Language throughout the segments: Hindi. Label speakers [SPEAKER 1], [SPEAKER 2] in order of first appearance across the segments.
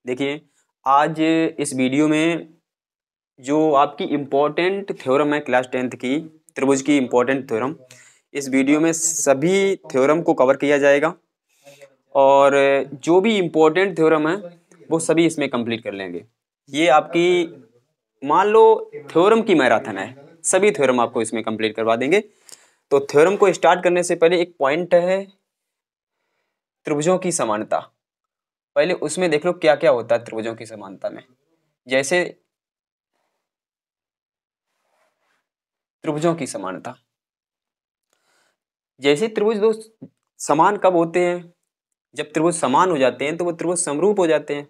[SPEAKER 1] देखिए, आज इस वीडियो में जो आपकी इम्पोर्टेंट थ्योरम है क्लास 10th की, त्रिभुज की इम्पोर्टेंट थ्योरम, इस वीडियो में सभी थ्योरम को कवर किया जाएगा और जो भी इम्पोर्टेंट थ्योरम है वो सभी इसमें कंप्लीट कर लेंगे। ये आपकी मान लो थ्योरम की मैराथन है, सभी थ्योरम आपको इसमें कंप्लीट करवा देंगे। तो थ्योरम को स्टार्ट करने से पहले एक पॉइंट है त्रिभुजों की समानता। पहले उसमें देख लो क्या क्या होता है त्रिभुजों की समानता में। जैसे त्रिभुजों की समानता, जैसे त्रिभुज दो समान कब होते हैं? जब त्रिभुज समान हो जाते हैं तो वो त्रिभुज समरूप हो जाते हैं।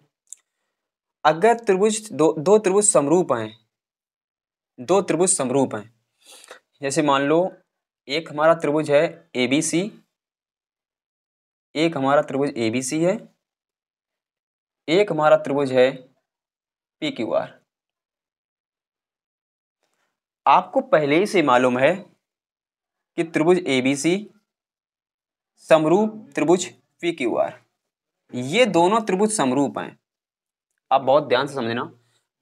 [SPEAKER 1] अगर त्रिभुज दो त्रिभुज समरूप हैं, दो त्रिभुज समरूप हैं, जैसे मान लो एक हमारा त्रिभुज है ABC, एक हमारा त्रिभुज ABC है, एक हमारा त्रिभुज है PQR। आपको पहले ही से मालूम है कि त्रिभुज ABC समरूप त्रिभुज PQR, ये दोनों त्रिभुज समरूप हैं। आप बहुत ध्यान से समझना,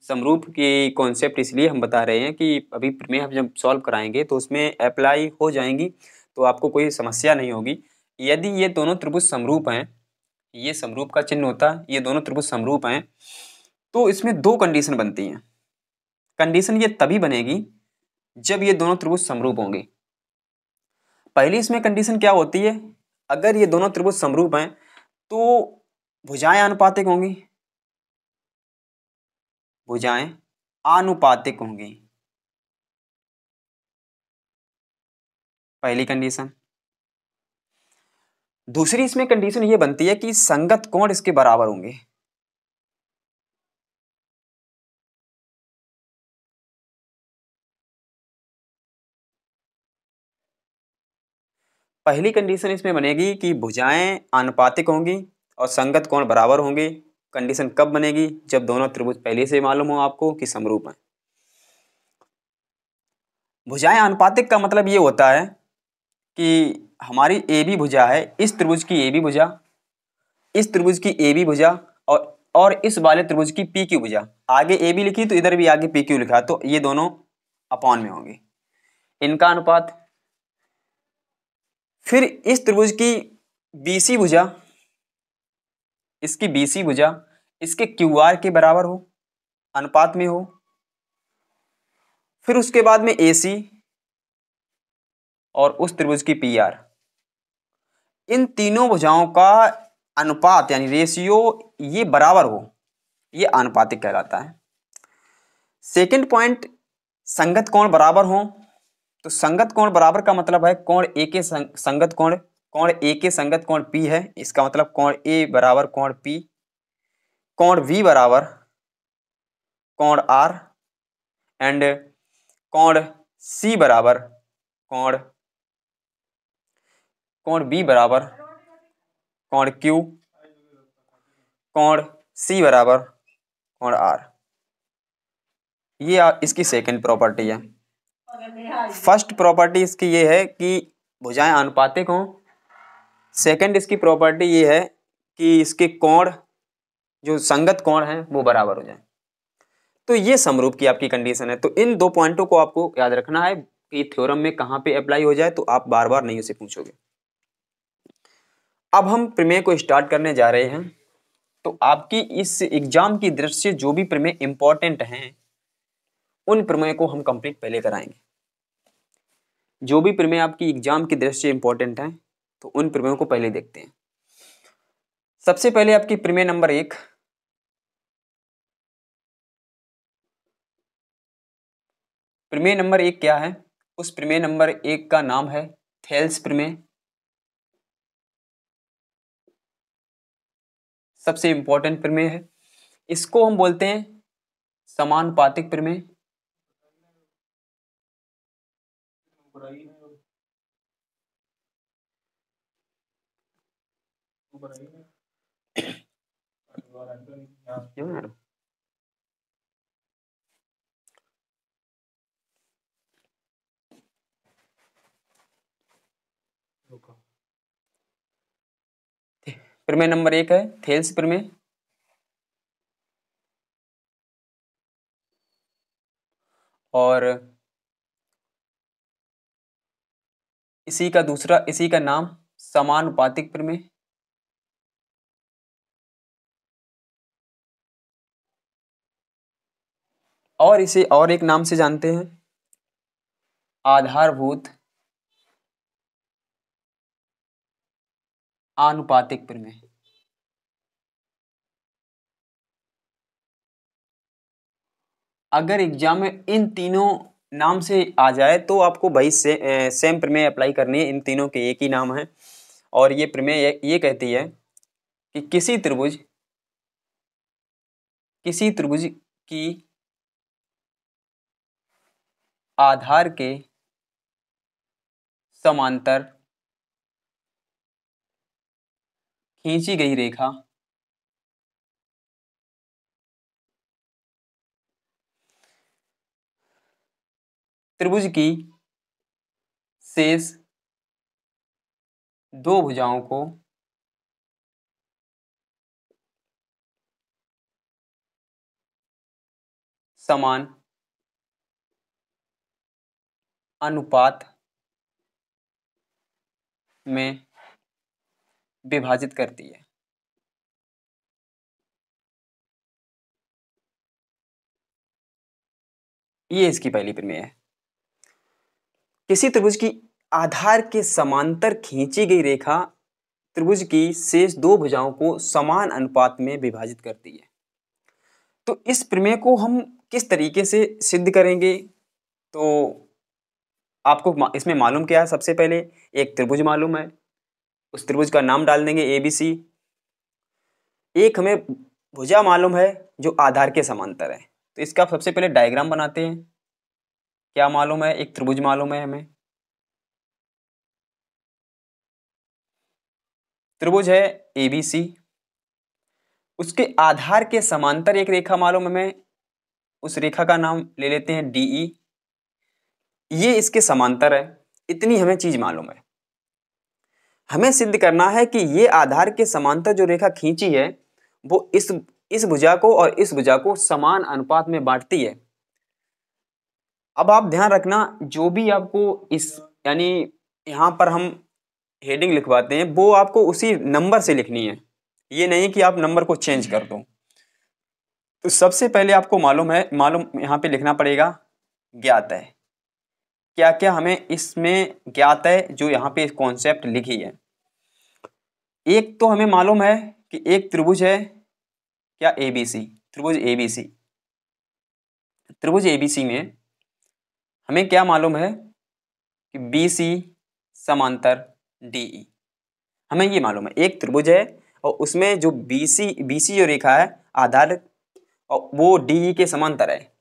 [SPEAKER 1] समरूप की कॉन्सेप्ट इसलिए हम बता रहे हैं कि अभी प्रमेय हम जब सॉल्व कराएंगे तो उसमें अप्लाई हो जाएंगी, तो आपको कोई समस्या नहीं होगी। यदि ये दोनों त्रिभुज समरूप हैं, ये समरूप का चिन्ह होता है, ये दोनों त्रिभुज समरूप हैं, तो इसमें दो कंडीशन बनती हैं। कंडीशन ये तभी बनेगी जब ये दोनों त्रिभुज समरूप होंगे। पहली इसमें कंडीशन क्या होती है? अगर ये दोनों त्रिभुज समरूप हैं तो भुजाएं आनुपातिक होंगी, भुजाएं आनुपातिक होंगी, पहली कंडीशन। दूसरी इसमें कंडीशन ये बनती है कि संगत कोण इसके बराबर होंगे। पहली कंडीशन इसमें बनेगी कि भुजाएं आनुपातिक होंगी और संगत कोण बराबर होंगे। कंडीशन कब बनेगी? जब दोनों त्रिभुज पहले से मालूम हो आपको कि समरूप हैं। भुजाएं आनुपातिक का मतलब ये होता है कि हमारी AB भुजा है, इस त्रिभुज की AB भुजा, इस त्रिभुज की AB भुजा और इस वाले त्रिभुज की PQ भुजा। आगे AB लिखी तो इधर भी आगे PQ लिखा, तो ये दोनों अपॉन में होंगे, इनका अनुपात। फिर इस त्रिभुज की BC भुजा, इसकी BC भुजा इसके QR के बराबर हो, अनुपात में हो। फिर उसके बाद में AC और उस त्रिभुज की PR, इन तीनों भुजाओं का अनुपात यानी रेशियो ये बराबर हो, ये आनुपातिक कहलाता है। सेकंड पॉइंट, संगत कोण बराबर हो। तो संगत कोण बराबर का मतलब है कोण A के संगत कोण, कोण A के संगत कोण P है, इसका मतलब कोण A बराबर कोण P, कोण V बराबर कोण R एंड कोण C बराबर कोण B बराबर कोण Q, कोण C बराबर कोण R। ये इसकी सेकंड प्रॉपर्टी है। फर्स्ट प्रॉपर्टी इसकी ये है कि भुजाएं आनुपातिक हों। सेकंड इसकी प्रॉपर्टी ये है कि इसके कोण, जो संगत कोण हैं, वो बराबर हो जाए। तो ये समरूप की आपकी कंडीशन है। तो इन दो पॉइंटों को आपको याद रखना है कि थ्योरम में कहाँ पे अप्लाई हो जाए, तो आप बार बार नहीं उसे पूछोगे। अब हम प्रमेय को स्टार्ट करने जा रहे हैं। तो आपकी इस एग्जाम की दृष्टि से जो भी प्रमेय इंपॉर्टेंट हैं, उन प्रमेय को हम कंप्लीट पहले कराएंगे। जो भी प्रमेय आपकी एग्जाम की दृष्टि से इंपॉर्टेंट हैं, तो उन प्रमेयों को पहले देखते हैं। सबसे पहले आपकी प्रमेय नंबर 1, प्रमेय नंबर 1 क्या है? उस प्रमेय नंबर 1 का नाम है थेल्स प्रमेय। सबसे इंपॉर्टेंट प्रमेय है, इसको हम बोलते हैं समानुपातिक प्रमेय। प्रमेय नंबर 1 है थेल्स प्रमेय। और इसी का नाम समानुपातिक प्रमेय। और इसे और एक नाम से जानते हैं, आधारभूत आनुपातिक प्रमेय। अगर एग्जाम में इन तीनों नाम से आ जाए तो आपको भाई सेम प्रमेय अप्लाई करनी है। इन तीनों के एक ही नाम है और ये प्रमेय ये कहती है कि किसी त्रिभुज की आधार के समांतर खींची गई रेखा त्रिभुज की शेष दो भुजाओं को समान अनुपात में विभाजित करती है। ये इसकी पहली प्रमेय है। किसी त्रिभुज की आधार के समांतर खींची गई रेखा त्रिभुज की शेष दो भुजाओं को समान अनुपात में विभाजित करती है। तो इस प्रमेय को हम किस तरीके से सिद्ध करेंगे? तो आपको इसमें मालूम क्या है? सबसे पहले एक त्रिभुज मालूम है, उस त्रिभुज का नाम डाल देंगे ABC। एक हमें भुजा मालूम है जो आधार के समांतर है, तो इसका सबसे पहले डायग्राम बनाते हैं। क्या मालूम है? एक त्रिभुज मालूम है हमें, त्रिभुज है ABC, उसके आधार के समांतर एक रेखा मालूम है हमें, उस रेखा का नाम ले लेते हैं DE। ये इसके समांतर है, इतनी हमें चीज मालूम है। हमें सिद्ध करना है कि ये आधार के समांतर जो रेखा खींची है वो इस भुजा को और इस भुजा को समान अनुपात में बांटती है। अब आप ध्यान रखना, जो भी आपको इस यानी यहाँ पर हम हेडिंग लिखवाते हैं वो आपको उसी नंबर से लिखनी है, ये नहीं कि आप नंबर को चेंज कर दो। तो सबसे पहले आपको मालूम यहाँ पे लिखना पड़ेगा ज्ञात है। क्या क्या हमें इसमें ज्ञात है जो यहाँ पे कॉन्सेप्ट लिखी है? एक तो हमें मालूम है कि एक त्रिभुज है क्या ABC, त्रिभुज ABC में हमें क्या मालूम है कि BC समांतर DE, हमें ये मालूम है। एक त्रिभुज है और उसमें जो BC जो रेखा है आधार और वो DE के समांतर है,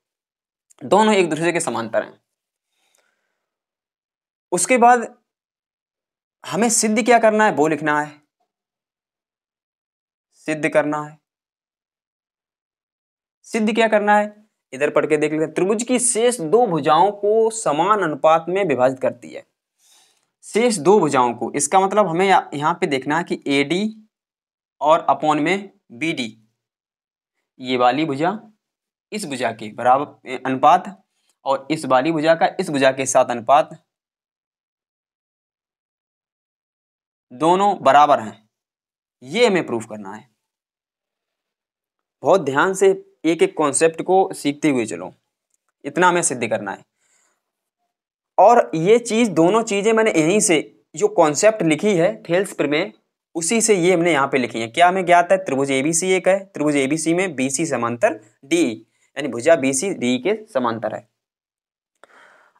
[SPEAKER 1] दोनों एक दूसरे के समांतर हैं। उसके बाद हमें सिद्ध क्या करना है वो लिखना है, सिद्ध करना है। सिद्ध क्या करना है इधर पढ़ के देख लेते हैं। त्रिभुज की शेष दो भुजाओं को समान अनुपात में विभाजित करती है। शेष दो भुजाओं को, इसका मतलब हमें यहाँ पे देखना है कि AD और अपॉन में BD, ये वाली भुजा इस भुजा के बराबर अनुपात और इस वाली भुजा का इस भुजा के साथ अनुपात, दोनों बराबर हैं, ये हमें प्रूफ करना है। बहुत ध्यान से एक एक कॉन्सेप्ट को सीखते हुए चलो, इतना हमें सिद्ध करना है। और ये चीज दोनों चीजें मैंने यहीं से जो कॉन्सेप्ट लिखी है थेल्स प्रमेय, उसी से ये हमने यहाँ पे लिखी है। क्या हमें ज्ञात है? त्रिभुज ABC एक है, त्रिभुज ABC में BC समांतर DE, यानी भुजा BC DE के समांतर है।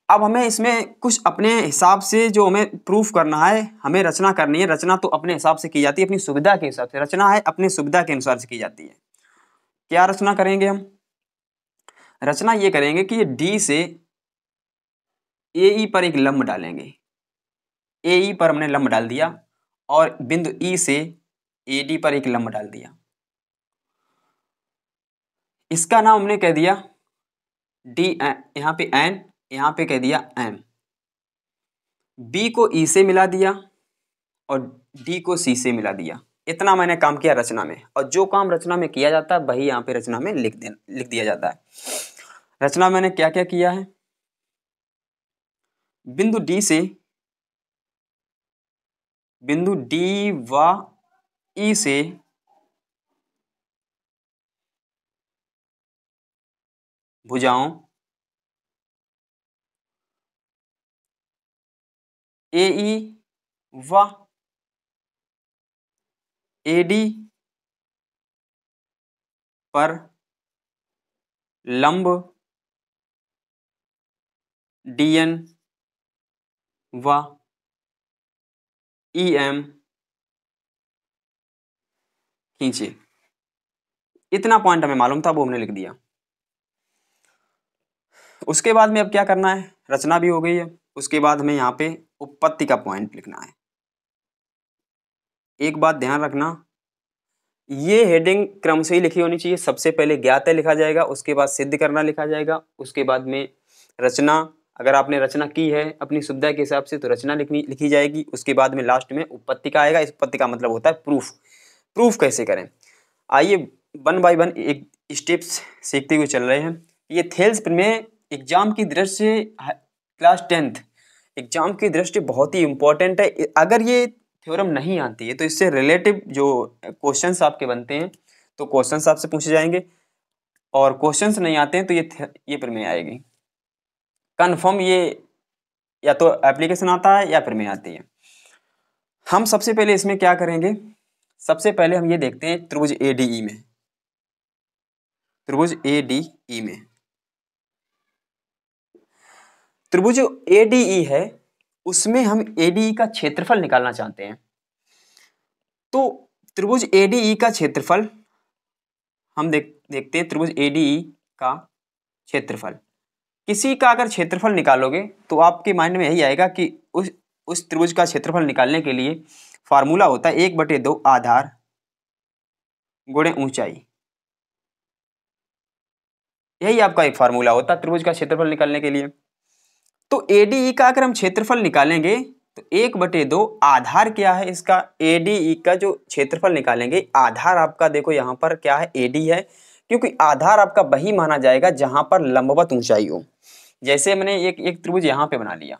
[SPEAKER 1] अब हमें इसमें कुछ अपने हिसाब से जो हमें प्रूफ करना है, हमें रचना करनी है। रचना तो अपने हिसाब से की जाती है, अपनी सुविधा के हिसाब से। रचना है अपनी सुविधा के अनुसार से की जाती है। क्या रचना करेंगे हम? रचना ये करेंगे कि D से AE पर एक लंब डालेंगे। AE पर हमने लंब डाल दिया और बिंदु E से AD पर एक लंब डाल दिया। इसका नाम हमने कह दिया D, यहाँ पे N, यहाँ पे कह दिया M। B को E से मिला दिया और D को C से मिला दिया। इतना मैंने काम किया रचना में, और जो काम रचना में किया जाता है वही यहाँ पे रचना में लिख दिया जाता है। रचना मैंने क्या क्या किया है बिंदु डी से बिंदु डी व ई से भुजाओं ए ई व ए डी पर लंब डी एन व ई एम खींचे। इतना पॉइंट हमें मालूम था, वो हमने लिख दिया। उसके बाद में अब क्या करना है, रचना भी हो गई है, उसके बाद हमें यहाँ पे उत्पत्ति का पॉइंट लिखना है। एक बात ध्यान रखना, ये हेडिंग क्रमशः ही लिखी होनी चाहिए। सबसे पहले ज्ञात है लिखा जाएगा, उसके बाद सिद्ध करना लिखा जाएगा, उसके बाद में रचना, अगर आपने रचना की है अपनी सुविधा के हिसाब से तो रचना लिखी जाएगी, उसके बाद में लास्ट में उत्पत्ति का आएगा। इस उत्पत्ति का मतलब होता है प्रूफ। प्रूफ कैसे करें, आइए वन बाय वन एक स्टेप्स सीखते हुए चल रहे हैं। ये थेल्स में एग्जाम की दृष्टि से क्लास 10th एग्जाम की दृष्टि बहुत ही इंपॉर्टेंट है। अगर ये थ्योरम नहीं आती है तो इससे रिलेटिव जो क्वेश्चंस आपके बनते हैं तो क्वेश्चंस आपसे पूछे जाएंगे, और क्वेश्चंस नहीं आते हैं तो ये प्रमेय आएगी कन्फर्म। ये या तो एप्लीकेशन आता है या प्रमेय आती है। हम सबसे पहले इसमें क्या करेंगे, सबसे पहले हम ये देखते हैं त्रिभुज एडीई में, त्रिभुज एडीई में त्रिभुज एडीई है, उसमें हम एडीई का क्षेत्रफल निकालना चाहते हैं। तो त्रिभुज एडीई का क्षेत्रफल हम देखते हैं। त्रिभुज एडीई का क्षेत्रफल, किसी का अगर क्षेत्रफल निकालोगे तो आपके माइंड में यही आएगा कि उस त्रिभुज का क्षेत्रफल निकालने के लिए फार्मूला होता है 1/2 आधार गुणे ऊंचाई। यही आपका एक फार्मूला होता है त्रिभुज का क्षेत्रफल निकालने के लिए। तो एडीई का अगर हम क्षेत्रफल निकालेंगे तो 1/2 आधार क्या है इसका, एडीई का जो क्षेत्रफल निकालेंगे, आधार आपका देखो यहाँ पर क्या है, एडी है, क्योंकि आधार आपका वही माना जाएगा जहां पर लंबवत ऊंचाई हो। जैसे मैंने एक त्रिभुज यहाँ पे बना लिया,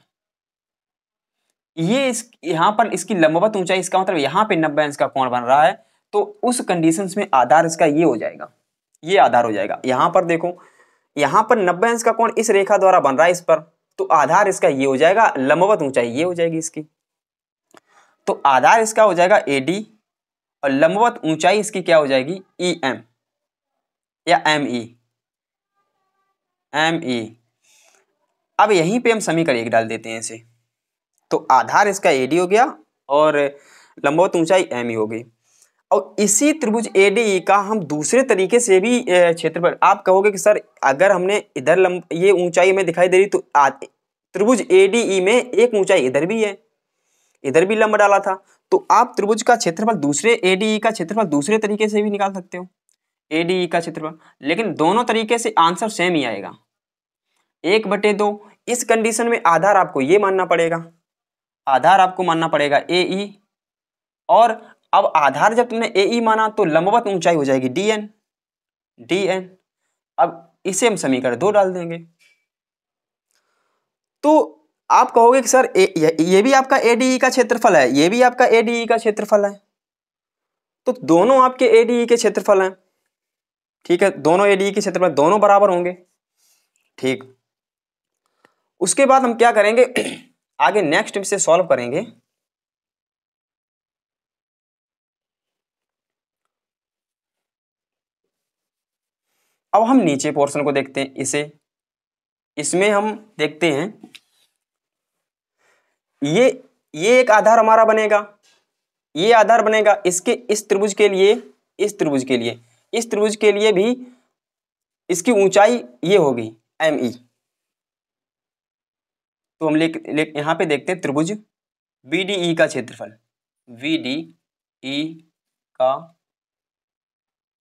[SPEAKER 1] ये यहाँ पर इसकी लंबवत ऊंचाई, इसका मतलब यहाँ पे 90 अंश का कोण बन रहा है, तो उस कंडीशंस में आधार इसका ये हो जाएगा, ये आधार हो जाएगा। यहाँ पर देखो, यहाँ पर 90 अंश का कोण इस रेखा द्वारा बन रहा है इस पर, तो आधार इसका ये हो जाएगा, लंबवत ऊंचाई ये हो जाएगी इसकी। तो आधार इसका हो जाएगा एडी और लंबवत ऊंचाई इसकी क्या हो जाएगी, ई एम या एम ई, एम ई। अब यहीं पे हम समीकरण 1 डाल देते हैं इसे, तो आधार इसका एडी हो गया और लंबवत ऊंचाई एम ई हो गई। और इसी त्रिभुज एडीई का हम दूसरे तरीके से भी क्षेत्रफल, आप कहोगे कि सर अगर हमने इधर ये ऊंचाई में दिखाई दे रही तो त्रिभुज एडीई में एक ऊंचाई इधर भी है, इधर भी लंब डाला था, तो आप त्रिभुज का क्षेत्रफल दूसरे एडीई का क्षेत्रफल दूसरे तरीके से भी निकाल सकते हो, एडीई का क्षेत्रफल, लेकिन दोनों तरीके से आंसर सेम ही आएगा 1/2। इस कंडीशन में आधार आपको ये मानना पड़ेगा, आधार आपको मानना पड़ेगा ए ई, और अब आधार जब तुमने ए ई माना तो लंबवत ऊंचाई हो जाएगी डी एन, डी एन। अब इसे हम समीकरण 2 डाल देंगे। तो आप कहोगे कि सर ये भी आपका एडीई का क्षेत्रफल है, ये भी आपका एडीई का क्षेत्रफल है, तो दोनों आपके एडीई के क्षेत्रफल हैं, ठीक है, दोनों एडीई के क्षेत्रफल दोनों बराबर होंगे, ठीक। उसके बाद हम क्या करेंगे आगे नेक्स्ट से सॉल्व करेंगे। अब हम नीचे पोर्शन को देखते हैं, इसमें हम देखते हैं ये एक आधार हमारा बनेगा, ये आधार बनेगा इसके, इस त्रिभुज के लिए, इस त्रिभुज के लिए, इस त्रिभुज के लिए भी इसकी ऊंचाई ये होगी एम ई। तो हम यहां पे देखते हैं त्रिभुज बीडीई का क्षेत्रफल, बीडीई का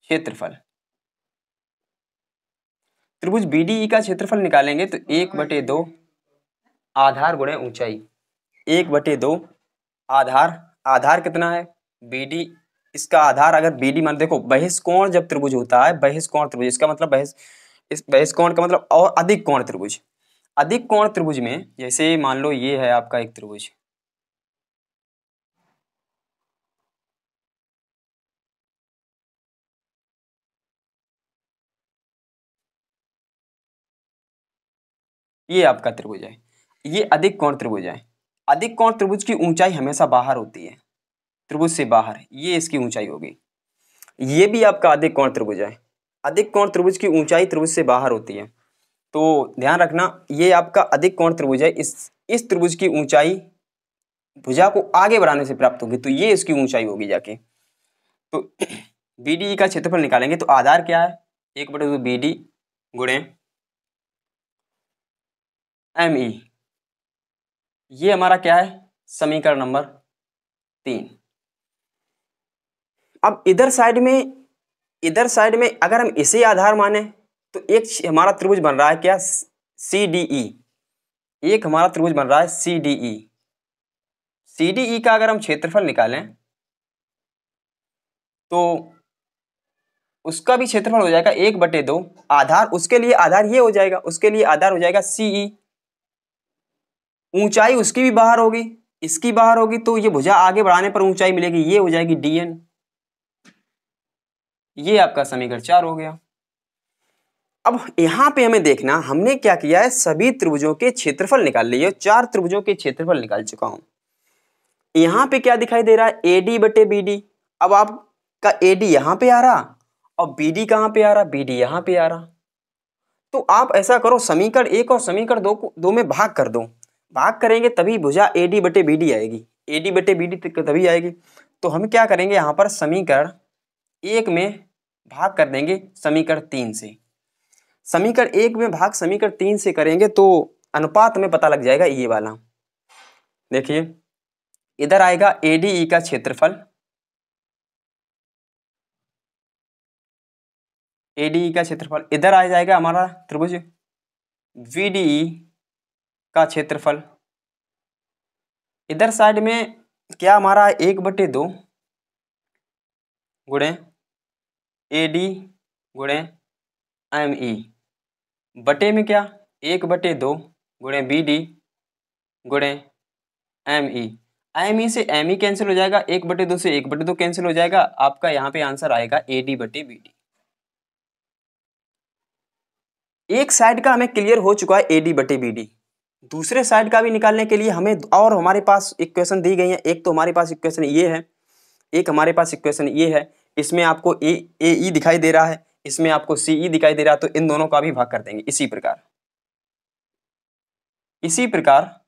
[SPEAKER 1] क्षेत्रफल, त्रिभुज बीडीई का क्षेत्रफल निकालेंगे तो 1/2 आधार गुणे ऊंचाई, 1/2 आधार, आधार कितना है बीडी, इसका आधार अगर बीडी मान, देखो बहिष्कोण जब त्रिभुज होता है, बहिष्कोण त्रिभुज, इसका मतलब इस बहिष्कोण का मतलब और अधिक कोण त्रिभुज, अधिक कोण त्रिभुज में, जैसे मान लो ये है आपका एक त्रिभुज, ये आपका त्रिभुज है, ये अधिक कोण त्रिभुज है। अधिक कोण त्रिभुज की ऊंचाई हमेशा बाहर होती है, त्रिभुज से बाहर, ये इसकी ऊंचाई होगी। ये भी आपका अधिक कोण त्रिभुज है। अधिक कोण त्रिभुज की ऊंचाई त्रिभुज से बाहर होती है, तो ध्यान रखना ये आपका अधिक कोण त्रिभुज है। इस त्रिभुज की ऊंचाई भुजा को आगे बढ़ाने से प्राप्त होगी, तो ये इसकी ऊंचाई होगी जाके। तो BDE का क्षेत्रफल निकालेंगे तो आधार क्या है, 1/2 BD गुणे ME, ये हमारा क्या है, समीकरण नंबर 3। अब इधर साइड में अगर हम इसे आधार माने तो एक हमारा त्रिभुज बन रहा है क्या, CDE। एक हमारा त्रिभुज बन रहा है CDE। CDE का अगर हम क्षेत्रफल निकालें तो उसका भी क्षेत्रफल हो जाएगा 1/2। आधार उसके लिए आधार ये हो जाएगा, उसके लिए आधार हो जाएगा CE। ऊंचाई उसकी भी बाहर होगी, इसकी बाहर होगी, तो ये भुजा आगे बढ़ाने पर ऊंचाई मिलेगी, ये हो जाएगी DN। ये आपका समीकरण 4 हो गया। अब यहां पे हमें देखना, हमने क्या किया है, सभी त्रिभुजों के क्षेत्रफल निकाल लिए। 4 त्रिभुजों के क्षेत्रफल निकाल चुका हूं। यहां पे क्या दिखाई दे रहा है, AD/BD। अब आपका AD यहां पे आ रहा और BD कहां पे आ रहा, BD यहां पे आ रहा। तो आप ऐसा करो, समीकरण 1 और समीकरण 2 को 2 में भाग कर दो। भाग करेंगे तभी भुजा AD/BD आएगी, AD/BD तभी आएगी। तो हम क्या करेंगे, यहाँ पर समीकरण 1 में भाग कर देंगे समीकरण 3 से। समीकरण 1 में भाग समीकरण 3 से करेंगे तो अनुपात में पता लग जाएगा ये वाला। देखिए इधर आएगा ADE का क्षेत्रफल, ADE का क्षेत्रफल। इधर आ जाएगा हमारा त्रिभुज VDE का क्षेत्रफल। इधर साइड में क्या हमारा 1/2 गुणे AD गुणे ME बटे में क्या 1/2 गुणे BD गुणे ME। ME से ME कैंसिल हो जाएगा, 1/2 से 1/2 कैंसिल हो जाएगा। आपका यहाँ पे आंसर आएगा AD/BD। एक साइड का हमें क्लियर हो चुका है AD/BD। दूसरे साइड का भी निकालने के लिए हमें और हमारे पास इक्वेशन दी गई है। एक तो हमारे पास इक्वेशन ये है, एक हमारे पास इक्वेशन ये है। इसमें आपको AE दिखाई दे रहा है, इसमें आपको CE दिखाई दे रहा है, तो इन दोनों का भी भाग कर देंगे। इसी प्रकार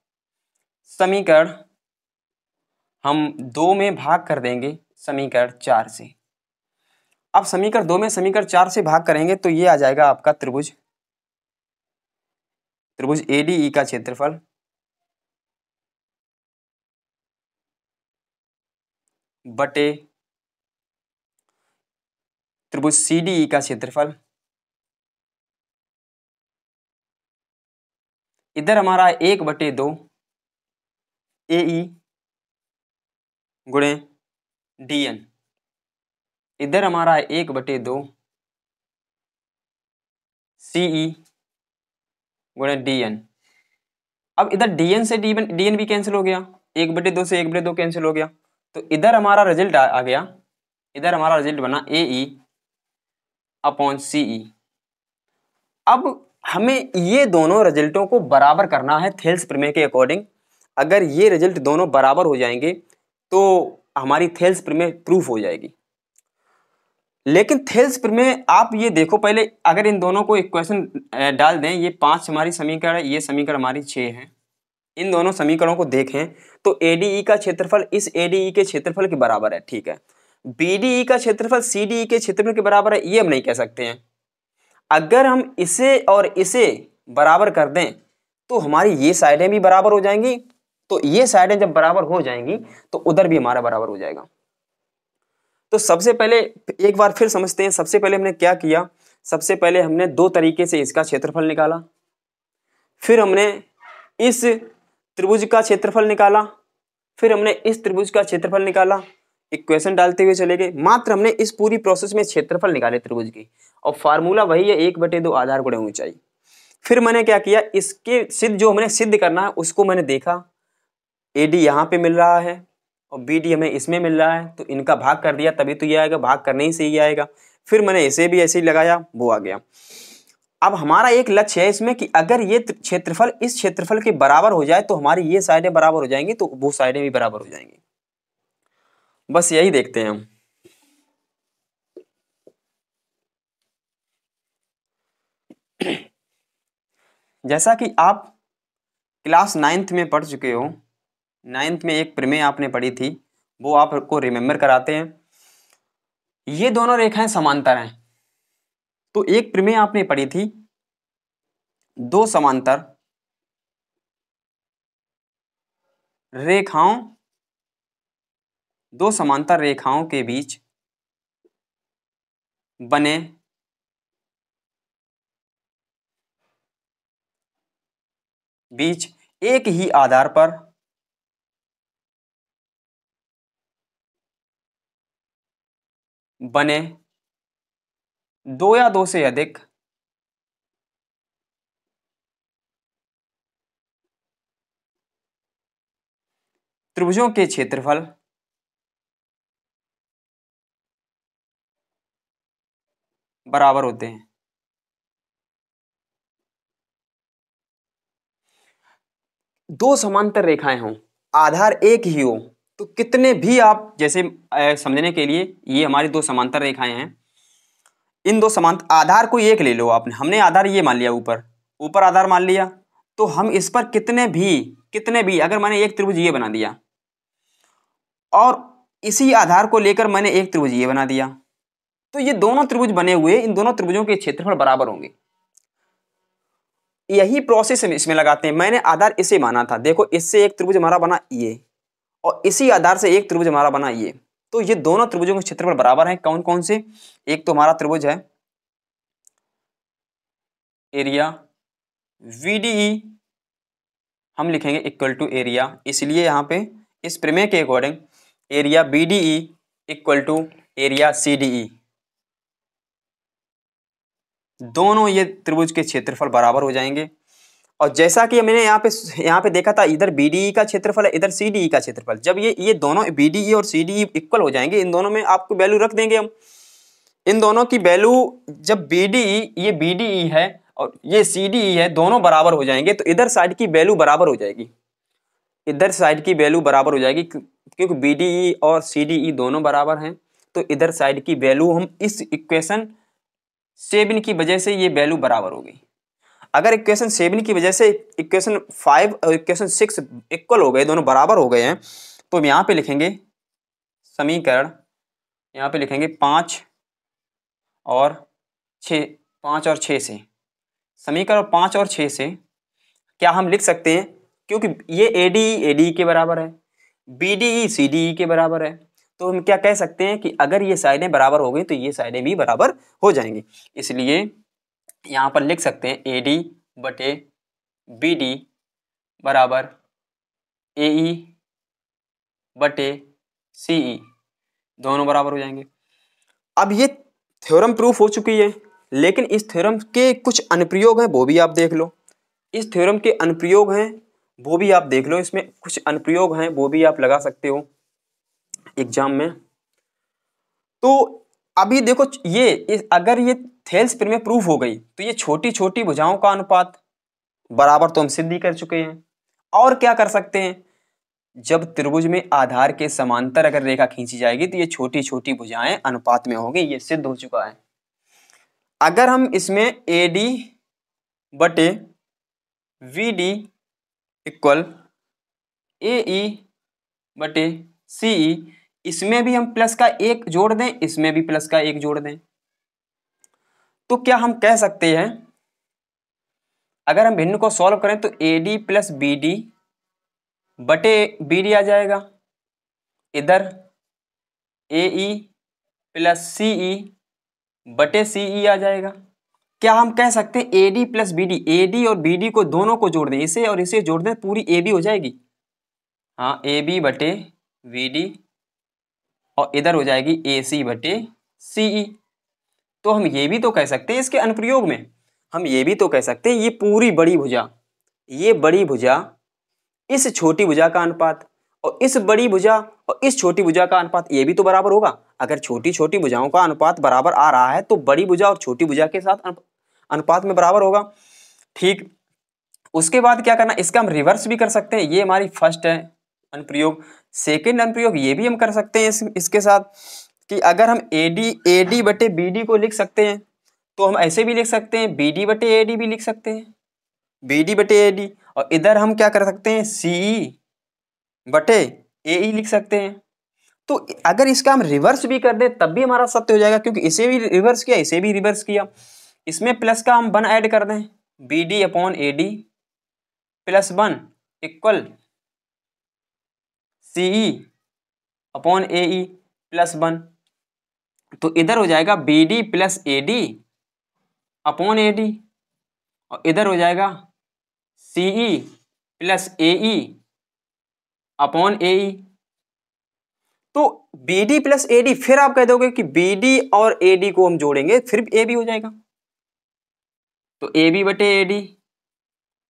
[SPEAKER 1] समीकरण हम 2 में भाग कर देंगे समीकरण 4 से। अब समीकरण 2 में समीकरण 4 से भाग करेंगे तो ये आ जाएगा आपका त्रिभुज ADE का क्षेत्रफल बटे त्रिभुज CDE का क्षेत्रफल। इधर हमारा 1/2 AE गुणे DN। इधर हमारा 1/2 CE गुणे DN। अब इधर DN से DN भी कैंसिल हो गया, 1/2 से 1/2 कैंसिल हो गया, तो इधर हमारा रिजल्ट आ गया। इधर हमारा रिजल्ट बना AE/CE। अब हमें ये दोनों रिजल्टों को बराबर करना है थेल्स प्रमेय के अकॉर्डिंग। अगर ये रिजल्ट दोनों बराबर हो जाएंगे तो हमारी थेल्स प्रमेय प्रूफ हो जाएगी। लेकिन थेल्स प्रमेय आप ये देखो पहले, अगर इन दोनों को इक्वेशन डाल दें, ये 5 हमारी समीकरण है, ये समीकरण हमारी 6 है। इन दोनों समीकरणों को देखें तो ADE का क्षेत्रफल इस ADE के क्षेत्रफल के बराबर है, ठीक है। BDE का क्षेत्रफल CDE के क्षेत्रफल के बराबर है, ये हम नहीं कह सकते हैं। अगर हम इसे और इसे बराबर कर दें तो हमारी ये साइडें भी बराबर हो जाएंगी। तो ये साइडें जब बराबर हो जाएंगी तो उधर भी हमारा बराबर हो जाएगा। तो सबसे पहले एक बार फिर समझते हैं। सबसे पहले हमने क्या किया, सबसे पहले हमने 2 तरीके से इसका क्षेत्रफल निकाला, फिर हमने इस त्रिभुज का क्षेत्रफल निकाला, फिर हमने इस त्रिभुज का क्षेत्रफल निकाला। इक्वेशन डालते हुए चले गए। मात्र हमने इस पूरी प्रोसेस में क्षेत्रफल निकाले त्रिभुज की, और फार्मूला वही है 1/2 आधार गुणे ऊंचाई। फिर मैंने क्या किया, इसके जो मैंने सिद्ध करना है उसको मैंने देखा, एडी यहाँ पे मिल रहा है और बीडी हमें इसमें मिल रहा है, तो इनका भाग कर दिया तभी तो ये आएगा, भाग करने ही से ही आएगा। फिर मैंने इसे भी ऐसे ही लगाया, वो आ गया। अब हमारा एक लक्ष्य है इसमें कि अगर ये क्षेत्रफल इस क्षेत्रफल के बराबर हो जाए तो हमारी ये साइडें बराबर हो जाएंगी, तो वो साइडें भी बराबर हो जाएंगी। बस यही देखते हैं हम। जैसा कि आप क्लास 9th में पढ़ चुके हो, 9th में एक प्रमेय आपने पढ़ी थी, वो आपको रिमेम्बर कराते हैं। ये दोनों रेखाएं समांतर हैं, तो एक प्रमेय आपने पढ़ी थी, दो समांतर रेखाओं के बीच बने एक ही आधार पर बने दो या दो से अधिक त्रिभुजों के क्षेत्रफल बराबर होते हैं। दो समांतर रेखाएं हों, आधार एक ही हो, तो कितने भी आप जैसे समझने के लिए ये हमारी दो समांतर रेखाएं हैं, इन दो समांतर आधार कोई एक ले लो आपने, हमने आधार ये मान लिया, ऊपर आधार मान लिया, तो हम इस पर कितने भी अगर मैंने एक त्रिभुज ये बना दिया और इसी आधार को लेकर मैंने एक त्रिभुज ये बना दिया, तो ये दोनों त्रिभुज बने हुए, इन दोनों त्रिभुजों के क्षेत्रफल बराबर होंगे। यही प्रोसेस इसमें लगाते हैं। मैंने आधार इसे माना था, देखो इससे एक त्रिभुज हमारा बना ये और इसी आधार से एक त्रिभुज हमारा बना ये, तो ये दोनों त्रिभुजों के क्षेत्रफल बराबर हैं। कौन कौन से? एक तो हमारा त्रिभुज है एरिया VDE, हम लिखेंगे इक्वल टू एरिया, इसलिए यहाँ पे इस प्रमेय के according area BDE equal to area CDE, दोनों ये त्रिभुज के क्षेत्रफल बराबर हो जाएंगे। और जैसा कि मैंने यहाँ पे देखा था, इधर BDE का क्षेत्रफल है, इधर CDE का क्षेत्रफल, जब ये दोनों BDE और CDE इक्वल हो जाएंगे, इन दोनों में आपको वैल्यू रख देंगे हम, इन दोनों की वैल्यू, जब ये BDE है और ये CDE है, दोनों बराबर हो जाएंगे, तो इधर साइड की वैल्यू बराबर हो जाएगी, इधर साइड की वैल्यू बराबर हो जाएगी, क्योंकि BDE और CDE दोनों बराबर हैं, तो इधर साइड की वैल्यू हम इस इक्वेशन 7 की वजह से ये वैल्यू बराबर हो गई। अगर इक्वेशन 7 की वजह से इक्वेशन 5 और इक्वेशन 6 इक्वल हो गए, दोनों बराबर हो गए हैं, तो हम यहाँ पे लिखेंगे समीकरण, यहाँ पे लिखेंगे 5 और 6 से, समीकरण 5 और 6 से क्या हम लिख सकते हैं, क्योंकि ये ADE के बराबर है, BDE CDE के बराबर है, तो हम क्या कह सकते हैं कि अगर ये साइडें बराबर हो गई तो ये साइडें भी बराबर हो जाएंगी। इसलिए यहाँ पर लिख सकते हैं AD बटे BD बराबर AE बटे CE, दोनों बराबर हो जाएंगे। अब ये थ्योरम प्रूफ हो चुकी है, लेकिन इस थ्योरम के कुछ अनुप्रयोग हैं, वो भी आप देख लो। इस थ्योरम के अनुप्रयोग हैं वो भी आप देख लो, इसमें कुछ अनुप्रयोग हैं वो भी आप लगा सकते हो एग्जाम में। तो अभी देखो अगर ये थेल्स प्रमेय प्रूफ हो गई तो ये छोटी छोटी भुजाओं का अनुपात बराबर तो हम सिद्ध ही कर चुके हैं। और क्या कर सकते हैं, जब त्रिभुज में आधार के समांतर अगर रेखा खींची जाएगी तो ये छोटी छोटी भुजाएं अनुपात में होंगी, ये सिद्ध हो चुका है। अगर हम इसमें AD बटे VD इक्वल AE बटे CE, इसमें भी हम प्लस का 1 जोड़ दें, इसमें भी प्लस का 1 जोड़ दें, तो क्या हम कह सकते हैं, अगर हम भिन्न को सॉल्व करें तो AD प्लस BD बटे BD आ जाएगा, इधर AE प्लस CE बटे CE आ जाएगा। क्या हम कह सकते हैं AD प्लस BD, AD और BD को दोनों को जोड़ दें, इसे और इसे जोड़ दें, पूरी AB हो जाएगी। हाँ, AB बटे VD और इधर हो जाएगी AC बटे CE। तो हम ये भी तो कह सकते हैं इसके अनुप्रयोग में, हम ये भी तो कह सकते हैं ये पूरी बड़ी भुजा, ये बड़ी भुजा इस छोटी भुजा का अनुपात और इस बड़ी भुजा और इस छोटी भुजा का अनुपात ये भी तो बराबर होगा। अगर छोटी छोटी भुजाओं का अनुपात बराबर आ रहा है तो बड़ी भुजा और छोटी भुजा के साथ अनुपात में बराबर होगा। ठीक, उसके बाद क्या करना, इसका हम रिवर्स भी कर सकते हैं। ये हमारी फर्स्ट है अनुप्रयोग। सेकेंड अनुप्रयोग ये भी हम कर सकते हैं इसके साथ कि अगर हम AD बटे BD को लिख सकते हैं तो हम ऐसे भी लिख सकते हैं, BD बटे AD भी लिख सकते हैं, BD बटे AD, और इधर हम क्या कर सकते हैं, CE बटे AE लिख सकते हैं। तो अगर इसका हम रिवर्स भी कर दें तब भी हमारा सत्य हो जाएगा, क्योंकि इसे भी रिवर्स किया, इसे भी रिवर्स किया। इसमें प्लस का हम 1 ऐड कर दें, BD upon AD plus 1 equal CE upon AE plus 1। तो इधर हो जाएगा BD plus AD upon AD और इधर हो जाएगा CE plus AE upon AE। तो BD प्लस AD, फिर आप कह दोगे कि BD और AD को हम जोड़ेंगे फिर AB हो जाएगा, तो AB बटे AD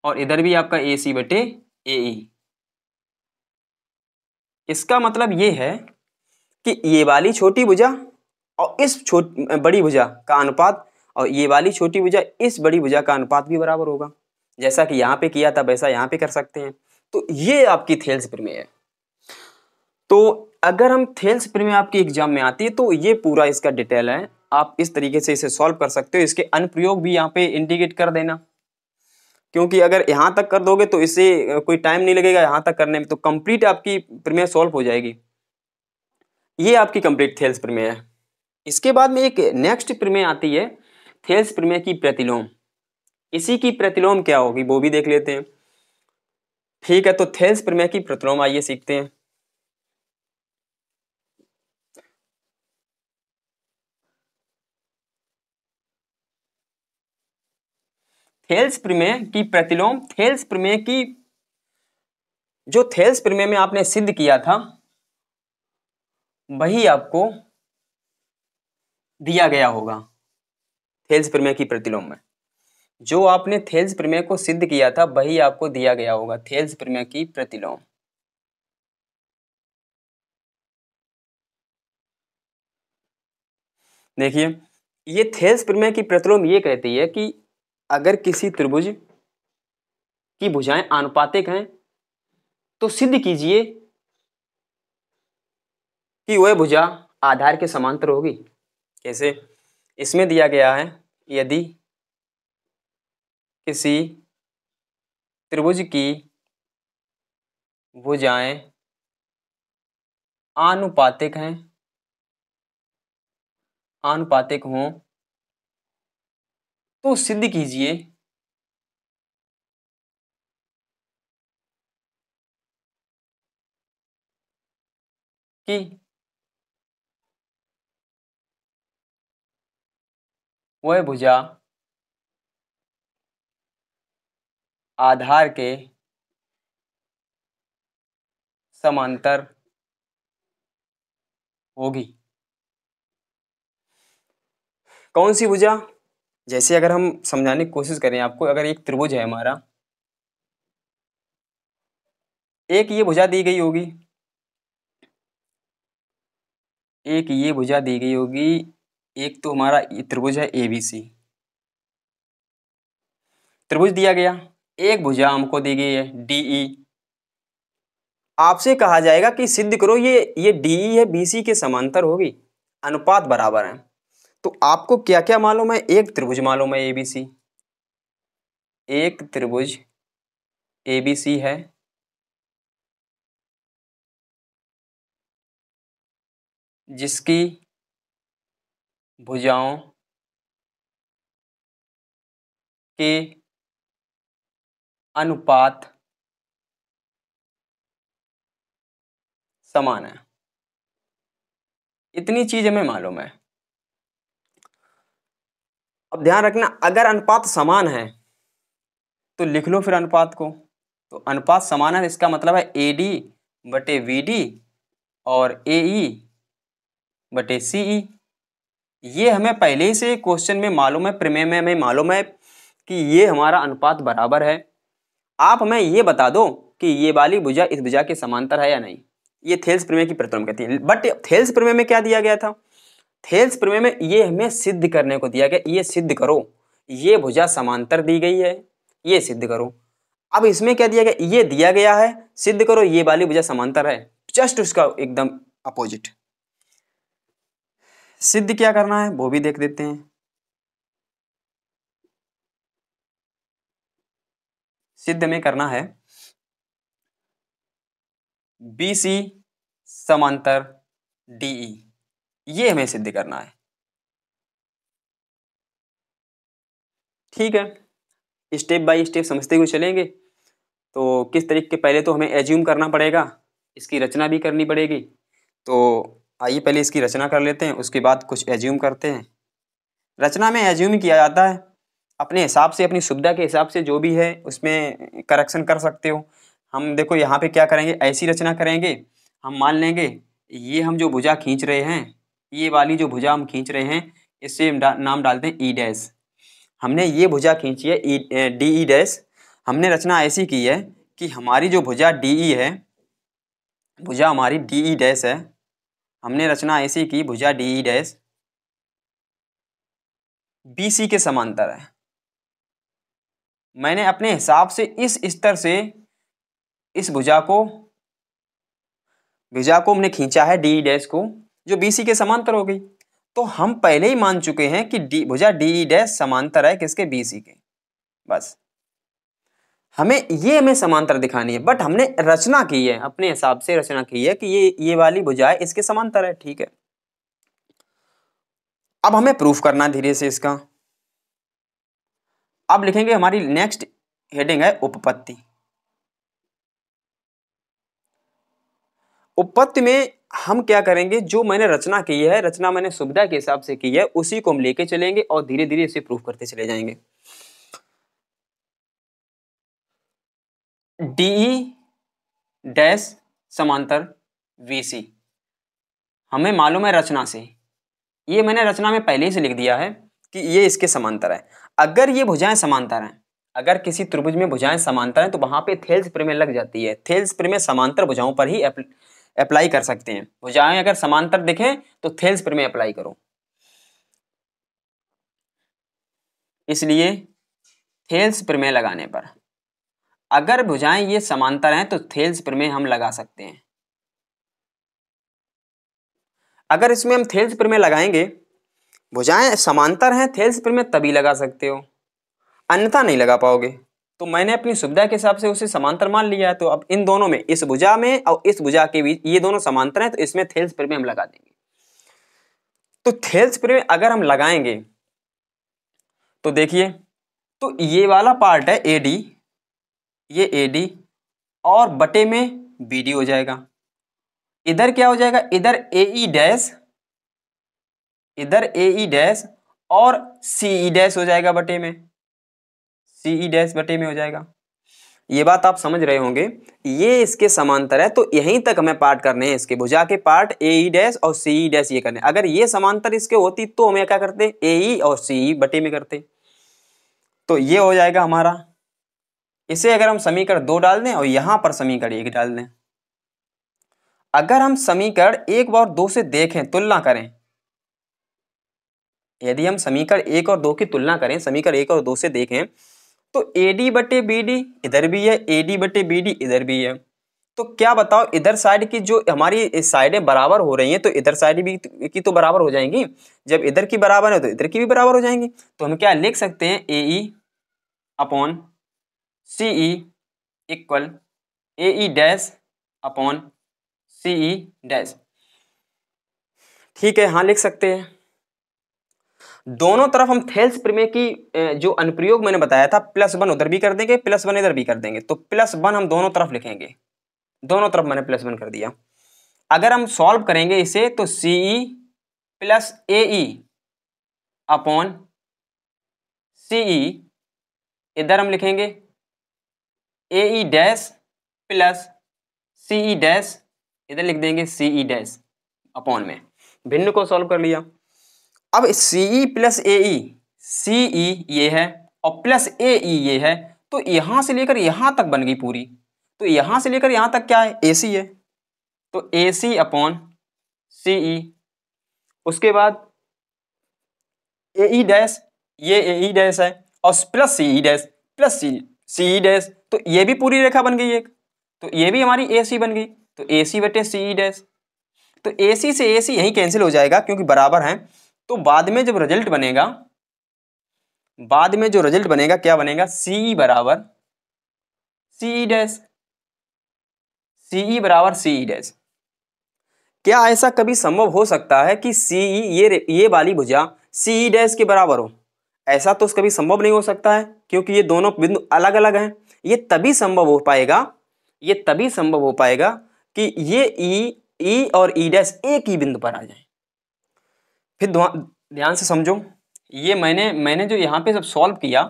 [SPEAKER 1] और इधर भी आपका AC बटे AE। इसका मतलब ये है कि ये वाली छोटी भुजा और इस बड़ी भुजा का अनुपात और ये वाली छोटी भुजा इस बड़ी भुजा का अनुपात भी बराबर होगा। जैसा कि यहाँ पे किया था वैसा यहाँ पे कर सकते हैं। तो ये आपकी थेल्स प्रमेय है। तो अगर हम थेल्स प्रमेय आपकी एग्जाम में आती है तो ये पूरा इसका डिटेल है, आप इस तरीके से इसे सॉल्व कर सकते हो। इसके अनुप्रयोग भी यहाँ पे इंडिकेट कर देना, क्योंकि अगर यहाँ तक कर दोगे तो इससे कोई टाइम नहीं लगेगा यहाँ तक करने में, तो कंप्लीट आपकी प्रमेय सॉल्व हो जाएगी। ये आपकी कंप्लीट थेल्स प्रमेय है। इसके बाद में एक नेक्स्ट प्रमेय आती है थेल्स प्रमेय की प्रतिलोम। इसी की प्रतिलोम क्या होगी वो भी देख लेते हैं। ठीक है, तो थेल्स प्रमेय की प्रतिलोम आइए सीखते हैं। थेल्स प्रमेय की प्रतिलोम, थेल्स प्रमेय की जो थेल्स प्रमेय में आपने सिद्ध किया था वही आपको दिया गया होगा थेल्स प्रमेय की प्रतिलोम में। जो आपने थेल्स प्रमेय को सिद्ध किया था वही आपको दिया गया होगा थेल्स प्रमेय की प्रतिलोम। देखिए, ये थेल्स प्रमेय की प्रतिलोम ये कहती है कि अगर किसी त्रिभुज की भुजाएं आनुपातिक हैं तो सिद्ध कीजिए कि वह भुजा आधार के समांतर होगी। कैसे? इसमें दिया गया है यदि किसी त्रिभुज की भुजाएं आनुपातिक हैं, आनुपातिक हों तो सिद्ध कीजिए कि वह भुजा आधार के समांतर होगी। कौन सी भुजा? जैसे अगर हम समझाने की कोशिश करें आपको, अगर एक त्रिभुज है हमारा, एक ये भुजा दी गई होगी, एक ये भुजा दी गई होगी, एक तो हमारा त्रिभुज है ABC, त्रिभुज दिया गया, एक भुजा हमको दी गई है DE। आपसे कहा जाएगा कि सिद्ध करो ये DE है BC के समांतर होगी, अनुपात बराबर है। तो आपको क्या क्या मालूम है? एक त्रिभुज मालूम है ABC, एक त्रिभुज ABC है, जिसकी भुजाओं के अनुपात समान है। इतनी चीज हमें मालूम है। अब ध्यान रखना, अगर अनुपात समान है तो लिख लो फिर अनुपात को। तो अनुपात समान है इसका मतलब है AD बटे VD और AE बटे CE। ये हमें पहले ही से क्वेश्चन में मालूम है, प्रमेय में हमें मालूम है कि ये हमारा अनुपात बराबर है। आप हमें ये बता दो कि ये वाली भुजा इस भुजा के समांतर है या नहीं। ये थेल्स प्रमेय की प्रतिलोम कहती है। बट थेल्स प्रमेय में क्या दिया गया था? थेल्स प्रमेय में ये हमें सिद्ध करने को दिया गया, ये सिद्ध करो ये भुजा समांतर दी गई है, ये सिद्ध करो। अब इसमें क्या दिया गया? ये दिया गया है सिद्ध करो ये वाली भुजा समांतर है, जस्ट उसका एकदम अपोजिट। सिद्ध क्या करना है वो भी देख देते हैं। सिद्ध में करना है BC समांतर DE, ये हमें सिद्ध करना है। ठीक है, स्टेप बाय स्टेप समझते हुए चलेंगे। तो किस तरीके, पहले तो हमें एज्यूम करना पड़ेगा, इसकी रचना भी करनी पड़ेगी। तो आइए पहले इसकी रचना कर लेते हैं, उसके बाद कुछ एज्यूम करते हैं। रचना में एज्यूम किया जाता है अपने हिसाब से, अपनी सुविधा के हिसाब से जो भी है उसमें करेक्शन कर सकते हो। हम देखो यहाँ पे क्या करेंगे, ऐसी रचना करेंगे। हम मान लेंगे ये हम जो भुजा खींच रहे हैं, ये वाली जो भुजा हम खींच रहे हैं, इससे हम नाम डालते हैं ई डैश। हमने ये भुजा खींची है डी ई डैश। हमने रचना ऐसी की है कि हमारी जो भुजा डी ई है, भुजा हमारी डी ई डैश है। हमने रचना ऐसी की भुजा डी ई डैश BC के समांतर है। मैंने अपने हिसाब से इस स्तर से इस भुजा को हमने खींचा है डी डैश को, जो BC के समांतर हो गई। तो हम पहले ही मान चुके हैं कि भुजा डी डैश समांतर है किसके? BC के। बस हमें समांतर दिखानी है, बट हमने रचना की है, अपने हिसाब से रचना की है कि ये वाली भुजा इसके समांतर है। ठीक है, अब हमें प्रूफ करना धीरे से इसका। अब लिखेंगे, हमारी नेक्स्ट हेडिंग है उपपत्ति। उपपत्ति में हम क्या करेंगे, जो मैंने रचना की है, रचना मैंने सुविधा के हिसाब से की है, उसी को हम लेके चलेंगे और धीरे धीरे इसे प्रूफ करते चले जाएंगे। DE डैश समांतर VC हमें मालूम है रचना से, ये मैंने रचना में पहले ही से लिख दिया है कि ये इसके समांतर है। अगर ये भुजाएं समांतर हैं, अगर किसी त्रिभुज में भुजाएं समांतर हैं, तो वहां पे थेल्स प्रमेय लग जाती है। थेल्स प्रमेय समांतर भुजाओं पर ही अप्लाई कर सकते हैं। भुजाएं अगर समांतर दिखें तो थेल्स प्रमेय अप्लाई करो। इसलिए थेल्स प्रमेय लगाने पर, अगर भुजाएं ये समांतर हैं तो थेल्स प्रमेय हम लगा सकते हैं। अगर इसमें हम थेल्स प्रमेय लगाएंगे, भुजाएं समांतर हैं, थेल्स प्रमेय तभी लगा सकते हो, अन्यथा नहीं लगा पाओगे। तो मैंने अपनी सुविधा के हिसाब से उसे समांतर मान लिया है। तो अब इन दोनों में, इस भुजा में और इस भुजा के बीच, ये दोनों समांतर हैं, तो इसमें थेल्स प्रमेय हम लगा देंगे। तो थेल्स प्रमेय अगर हम लगाएंगे तो देखिए, तो ये वाला पार्ट है AD, ये AD और बटे में BD हो जाएगा। इधर क्या हो जाएगा, इधर AE डैश, इधर AE डैश और CE डैश हो जाएगा बटे में, CE डैश बटे में हो जाएगा। ये बात आप समझ रहे होंगे, ये इसके समांतर है। तो यहीं तक हमें पार्ट करने हैं, इसके भुजा के पार्ट AE डैश और CE डैश ये करने। अगर ये समांतर इसके होती तो हमें क्या करते, AE और CE बटे में करते। तो ये हो जाएगा हमारा। इसे अगर हम समीकरण 2 डाल दें और यहां पर समीकरण 1 डाल दें, अगर हम समीकरण 1 और 2 से देखें, तुलना करें, यदि हम समीकरण 1 और 2 की तुलना करें, समीकरण 1 और 2 से देखें, तो AD बटे BD इधर भी है, AD बटे BD इधर भी है। तो क्या बताओ, इधर साइड की जो हमारी साइडें बराबर हो रही हैं, तो इधर साइड भी की तो बराबर हो जाएंगी। जब इधर की बराबर है तो इधर की भी बराबर हो जाएंगी। तो हम क्या लिख सकते हैं, AE upon CE equal AE dash upon CE dash. ठीक है, हाँ लिख सकते हैं। दोनों तरफ हम थेल्स प्रमेय की जो अनुप्रयोग मैंने बताया था, +1 उधर भी कर देंगे, +1 इधर भी कर देंगे। तो +1 हम दोनों तरफ लिखेंगे, दोनों तरफ मैंने +1 कर दिया। अगर हम सॉल्व करेंगे इसे, तो CE plus AE upon CE, इधर हम लिखेंगे AE dash plus CE dash, इधर लिख देंगे CE डैश अपॉन में, भिन्न को सॉल्व कर लिया। अब CE प्लस AE, CE ये है और प्लस ए ई ये है, तो यहां से लेकर यहां तक बन गई पूरी। तो यहां से लेकर यहां तक क्या है, ए सी है, तो ए सी अपॉन सी ई। उसके बाद ए ई डैश, ये ए ई डैश है, और प्लस सी ई डैश, प्लस सी ई डैश, तो ये भी पूरी रेखा बन गई एक, तो ये भी हमारी ए सी बन गई। तो ए सी बटे सी ई डैश, तो ए सी से ए सी यहीं कैंसिल हो जाएगा क्योंकि बराबर हैं। तो बाद में जब रिजल्ट बनेगा, बाद में जो रिजल्ट बनेगा क्या बनेगा, सी बराबर सी ई डैश, सी ई बराबर सी ई डैश। क्या ऐसा कभी संभव हो सकता है कि सी ये वाली भुजा सी ई डैश के बराबर हो? ऐसा तो कभी संभव नहीं हो सकता है क्योंकि ये दोनों बिंदु अलग अलग हैं। ये तभी संभव हो पाएगा, ये तभी संभव हो पाएगा कि ये ई और ई डैश एक ही बिंदु पर आ जाए। फिर ध्यान से समझो, ये मैंने जो यहाँ पे सब सॉल्व किया,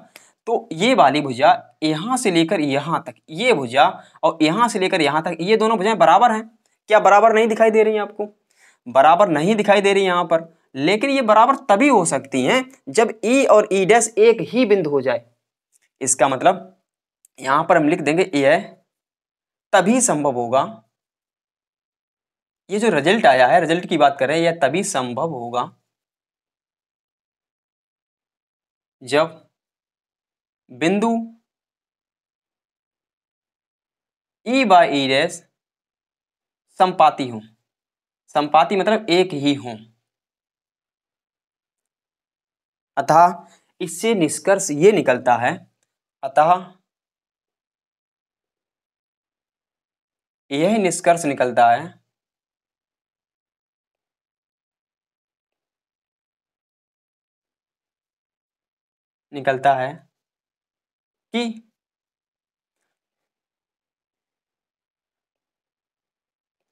[SPEAKER 1] तो ये वाली भुजा यहाँ से लेकर यहाँ तक, ये भुजा और यहाँ से लेकर यहाँ तक, ये दोनों भुजाएं बराबर हैं। क्या बराबर नहीं दिखाई दे रही हैं आपको? बराबर नहीं दिखाई दे रही यहाँ पर, लेकिन ये बराबर तभी हो सकती हैं जब ई और ई डैश एक ही बिंदु हो जाए। इसका मतलब यहाँ पर हम लिख देंगे यह तभी संभव होगा, ये जो रिजल्ट आया है, रिजल्ट की बात कर रहे हैं, यह तभी संभव होगा जब बिंदु ई बाई ई डैश समपाती हो। समपाती मतलब एक ही हो। अतः इससे निष्कर्ष ये निकलता है, अतः यह निष्कर्ष निकलता है कि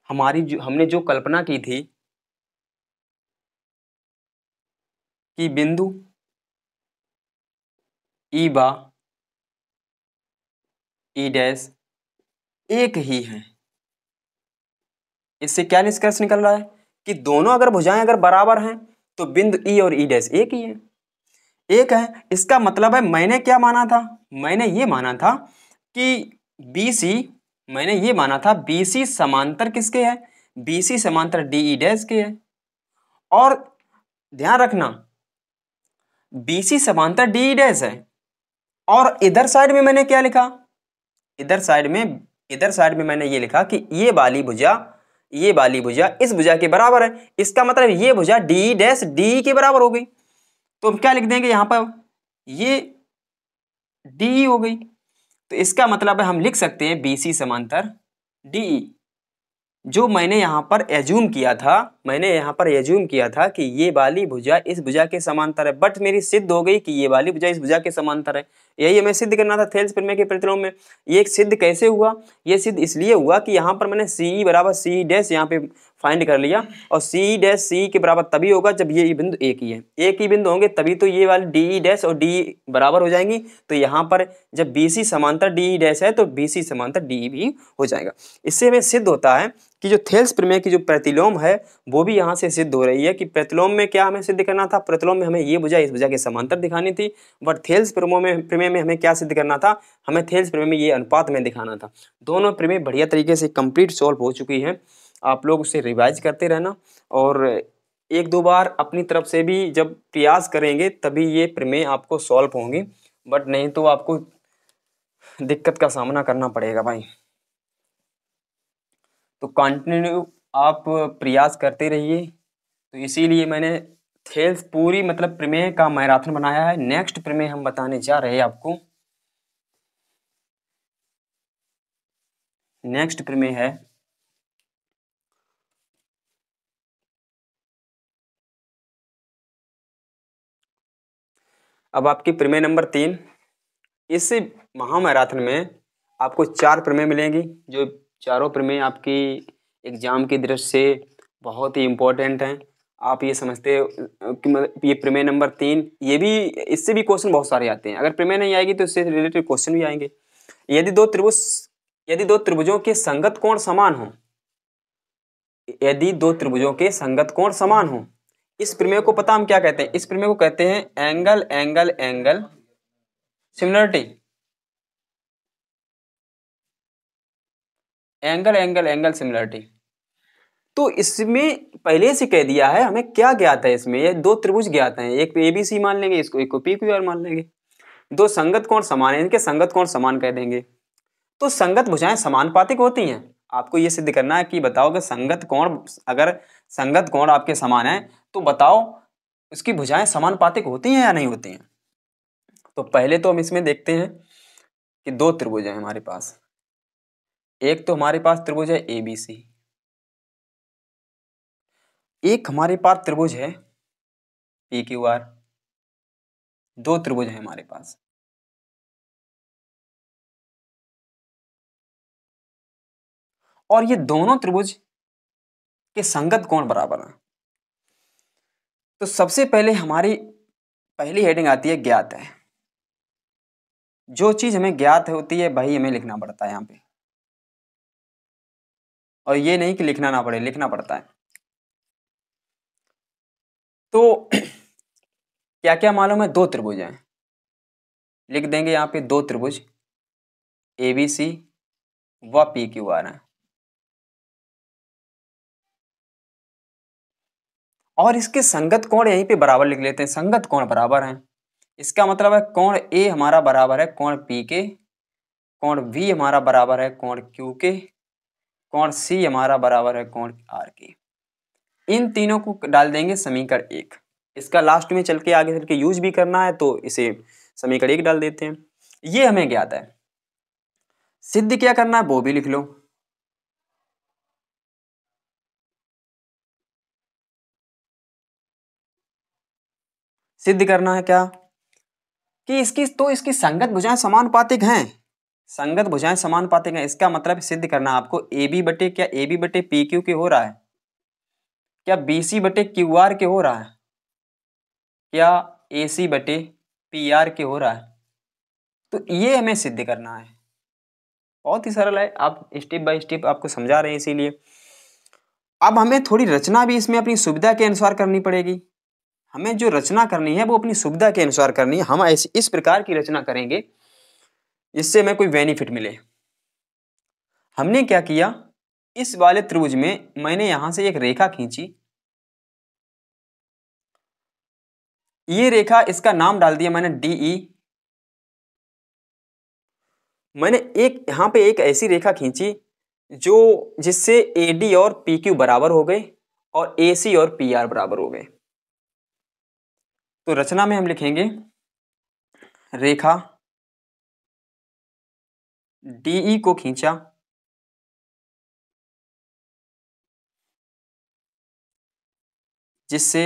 [SPEAKER 1] हमने जो कल्पना की थी कि बिंदु ई बा ई डैश एक ही है, इससे क्या निष्कर्ष निकल रहा है कि दोनों अगर भुजाएं अगर बराबर हैं तो बिंदु ई और ई डैश एक ही है, एक है। इसका मतलब है मैंने क्या माना था, मैंने ये माना था कि BC, मैंने ये माना था BC समांतर किसके है, BC समांतर DE डैश के है। और ध्यान रखना BC समांतर DE डैश है, और इधर साइड में मैंने क्या लिखा, इधर साइड में मैंने ये लिखा कि ये वाली भुजा इस भुजा के बराबर है। इसका मतलब ये भुजा DE डैश DE के बराबर हो गई, तो हम क्या लिख देंगे यहाँ पर, ये DE हो गई। तो इसका मतलब है हम लिख सकते हैं BC समांतर DE। जो मैंने यहाँ पर एज्यूम किया था कि ये वाली भुजा इस भुजा के समांतर है, बट मेरी सिद्ध हो गई कि ये वाली भुजा इस भुजा के समांतर है। यही हमें सिद्ध करना था थेल्स प्रमेय के प्रतिलोम में। ये सिद्ध कैसे हुआ, ये सिद्ध इसलिए हुआ कि यहाँ पर मैंने CE बराबर CE डैश यहाँ पे फाइंड कर लिया, और CE डैश CE के बराबर तभी होगा जब ये बिंदु एक ही है, एक ही बिंदु होंगे तभी तो ये वाली DE डैश और DE बराबर हो जाएंगी। तो यहाँ पर जब BC समांतर DE डैश है तो BC समांतर DE भी हो जाएगा। इससे हमें सिद्ध होता है कि जो थेल्स प्रमेय की जो प्रतिलोम है वो भी यहाँ से सिद्ध हो रही है कि प्रतिलोम में क्या हमें सिद्ध करना था, प्रतिलोम में हमें ये भुजा इस भुजा के समांतर दिखानी थी, बट थेल्स प्रमेय में हमें क्या सिद्ध करना था, हमें थेल्स प्रमेय में ये अनुपात में दिखाना था। दोनों प्रमेय बढ़िया तरीके से कंप्लीट सॉल्व हो चुकी हैं, आप लोग उसे रिवाइज करते रहना, और एक दो बार अपनी तरफ से भी जब प्रयास करेंगे तभी ये प्रमेय आपको सॉल्व होंगी, बट नहीं तो आपको दिक्कत का सामना करना पड़ेगा भाई। तो कंटिन्यू आप प्रयास करते रहिए। तो इसीलिए मैंने थेल्स पूरी मतलब प्रमेय का मैराथन बनाया है। नेक्स्ट प्रमेय हम बताने जा रहे हैं आपको, नेक्स्ट प्रमेय है अब आपकी प्रमेय नंबर 3। इस महामैराथन में आपको 4 प्रमेय मिलेंगी, जो चारों प्रमेय आपकी एग्जाम की दृष्टि से बहुत ही इम्पोर्टेंट हैं। आप ये समझते हो कि ये प्रमेय नंबर 3, ये भी इससे भी क्वेश्चन बहुत सारे आते हैं। अगर प्रमेय नहीं आएगी तो इससे रिलेटेड क्वेश्चन भी आएंगे। यदि दो त्रिभुजों के संगत कोण समान हो, यदि दो त्रिभुजों के संगत कोण समान हो, इस प्रमेय को पता हम क्या कहते हैं, इस प्रमेय को कहते हैं angle angle angle similarity, angle angle angle similarity. तो इसमें पहले से कह दिया है हमें क्या ज्ञात है, इसमें ये दो त्रिभुज ज्ञात हैं, एक ए बी सी मान लेंगे इसको, एक को पी क्यू आर मान लेंगे। दो संगत कोण समान है, इनके संगत कोण समान कह देंगे। तो संगत भुजाएं समानुपातिक होती हैं। आपको ये सिद्ध करना है कि बताओ कि संगत कोण, अगर संगत कोण आपके समान है तो बताओ उसकी भुजाएं समानुपातिक होती हैं या नहीं होती हैं। तो पहले तो हम इसमें देखते हैं कि दो त्रिभुज हैं हमारे पास। एक तो हमारे पास त्रिभुज है ए बी सी, एक हमारे पास त्रिभुज है पी क्यू आर। दो त्रिभुज हैं हमारे पास। और ये दोनों त्रिभुज के संगत कोण बराबर हैं। तो सबसे पहले हमारी पहली हेडिंग आती है ज्ञात है। जो चीज हमें ज्ञात होती है वही हमें लिखना पड़ता है यहाँ पे, और ये नहीं कि लिखना ना पड़े, लिखना पड़ता है। तो क्या क्या मालूम है, दो त्रिभुज हैं, लिख देंगे यहाँ पे दो त्रिभुज ए बी सी व पी क्यू आर हैं। और इसके संगत कोण यहीं पे बराबर लिख लेते हैं, संगत कोण बराबर हैं। इसका मतलब है कोण ए हमारा बराबर है कोण पी के, कोण बी हमारा बराबर है कोण क्यू के, कोण सी हमारा बराबर है कोण आर के। इन तीनों को डाल देंगे समीकरण एक। इसका लास्ट में चल के आगे चल के यूज भी करना है तो इसे समीकरण एक डाल देते हैं। ये हमें ज्ञात है। सिद्ध क्या करना है वो भी लिख लो। सिद्ध करना है क्या कि इसकी संगत भुजाएं समानुपातिक हैं। संगत भुजाएं समानुपातिक हैं, इसका मतलब सिद्ध करना आपको ए बी बटे, क्या ए बी बटे पी क्यू के हो रहा है, क्या बी सी बटे क्यू आर के हो रहा है, क्या ए सी बटे पी आर के हो रहा है। तो ये हमें सिद्ध करना है। बहुत ही सरल है, आप स्टेप बाय स्टेप आपको समझा रहे हैं इसीलिए। अब हमें थोड़ी रचना भी इसमें अपनी सुविधा के अनुसार करनी पड़ेगी। हमें जो रचना करनी है वो अपनी सुविधा के अनुसार करनी है। हम ऐसी इस प्रकार की रचना करेंगे जिससे हमें कोई बेनिफिट मिले। हमने क्या किया, इस वाले त्रिभुज में मैंने यहां से एक रेखा खींची, ये रेखा, इसका नाम डाल दिया मैंने डीई। मैंने एक यहां पे एक ऐसी रेखा खींची जो जिससे एडी और पी क्यू बराबर हो गए और ए सी और पी आर बराबर हो गए। तो रचना में हम लिखेंगे रेखा डीई को खींचा, जिससे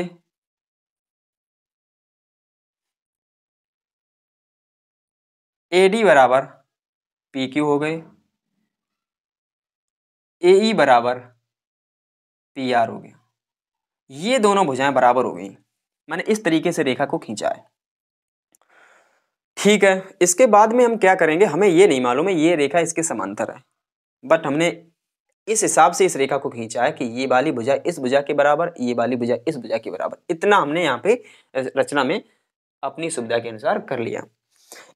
[SPEAKER 1] एडी बराबर पी क्यू हो गए, एई बराबर पी आर हो गया। ये दोनों भुजाएं बराबर हो गई। मैंने इस तरीके से रेखा को खींचा है। ठीक है, इसके बाद में हम क्या करेंगे, हमें ये नहीं मालूम है ये रेखा इसके समांतर है, बट हमने इस हिसाब से इस रेखा को खींचा है कि ये वाली भुजा इस भुजा के बराबर, ये वाली भुजा इस भुजा के बराबर। इतना हमने यहाँ पे रचना में अपनी सुविधा के अनुसार कर लिया।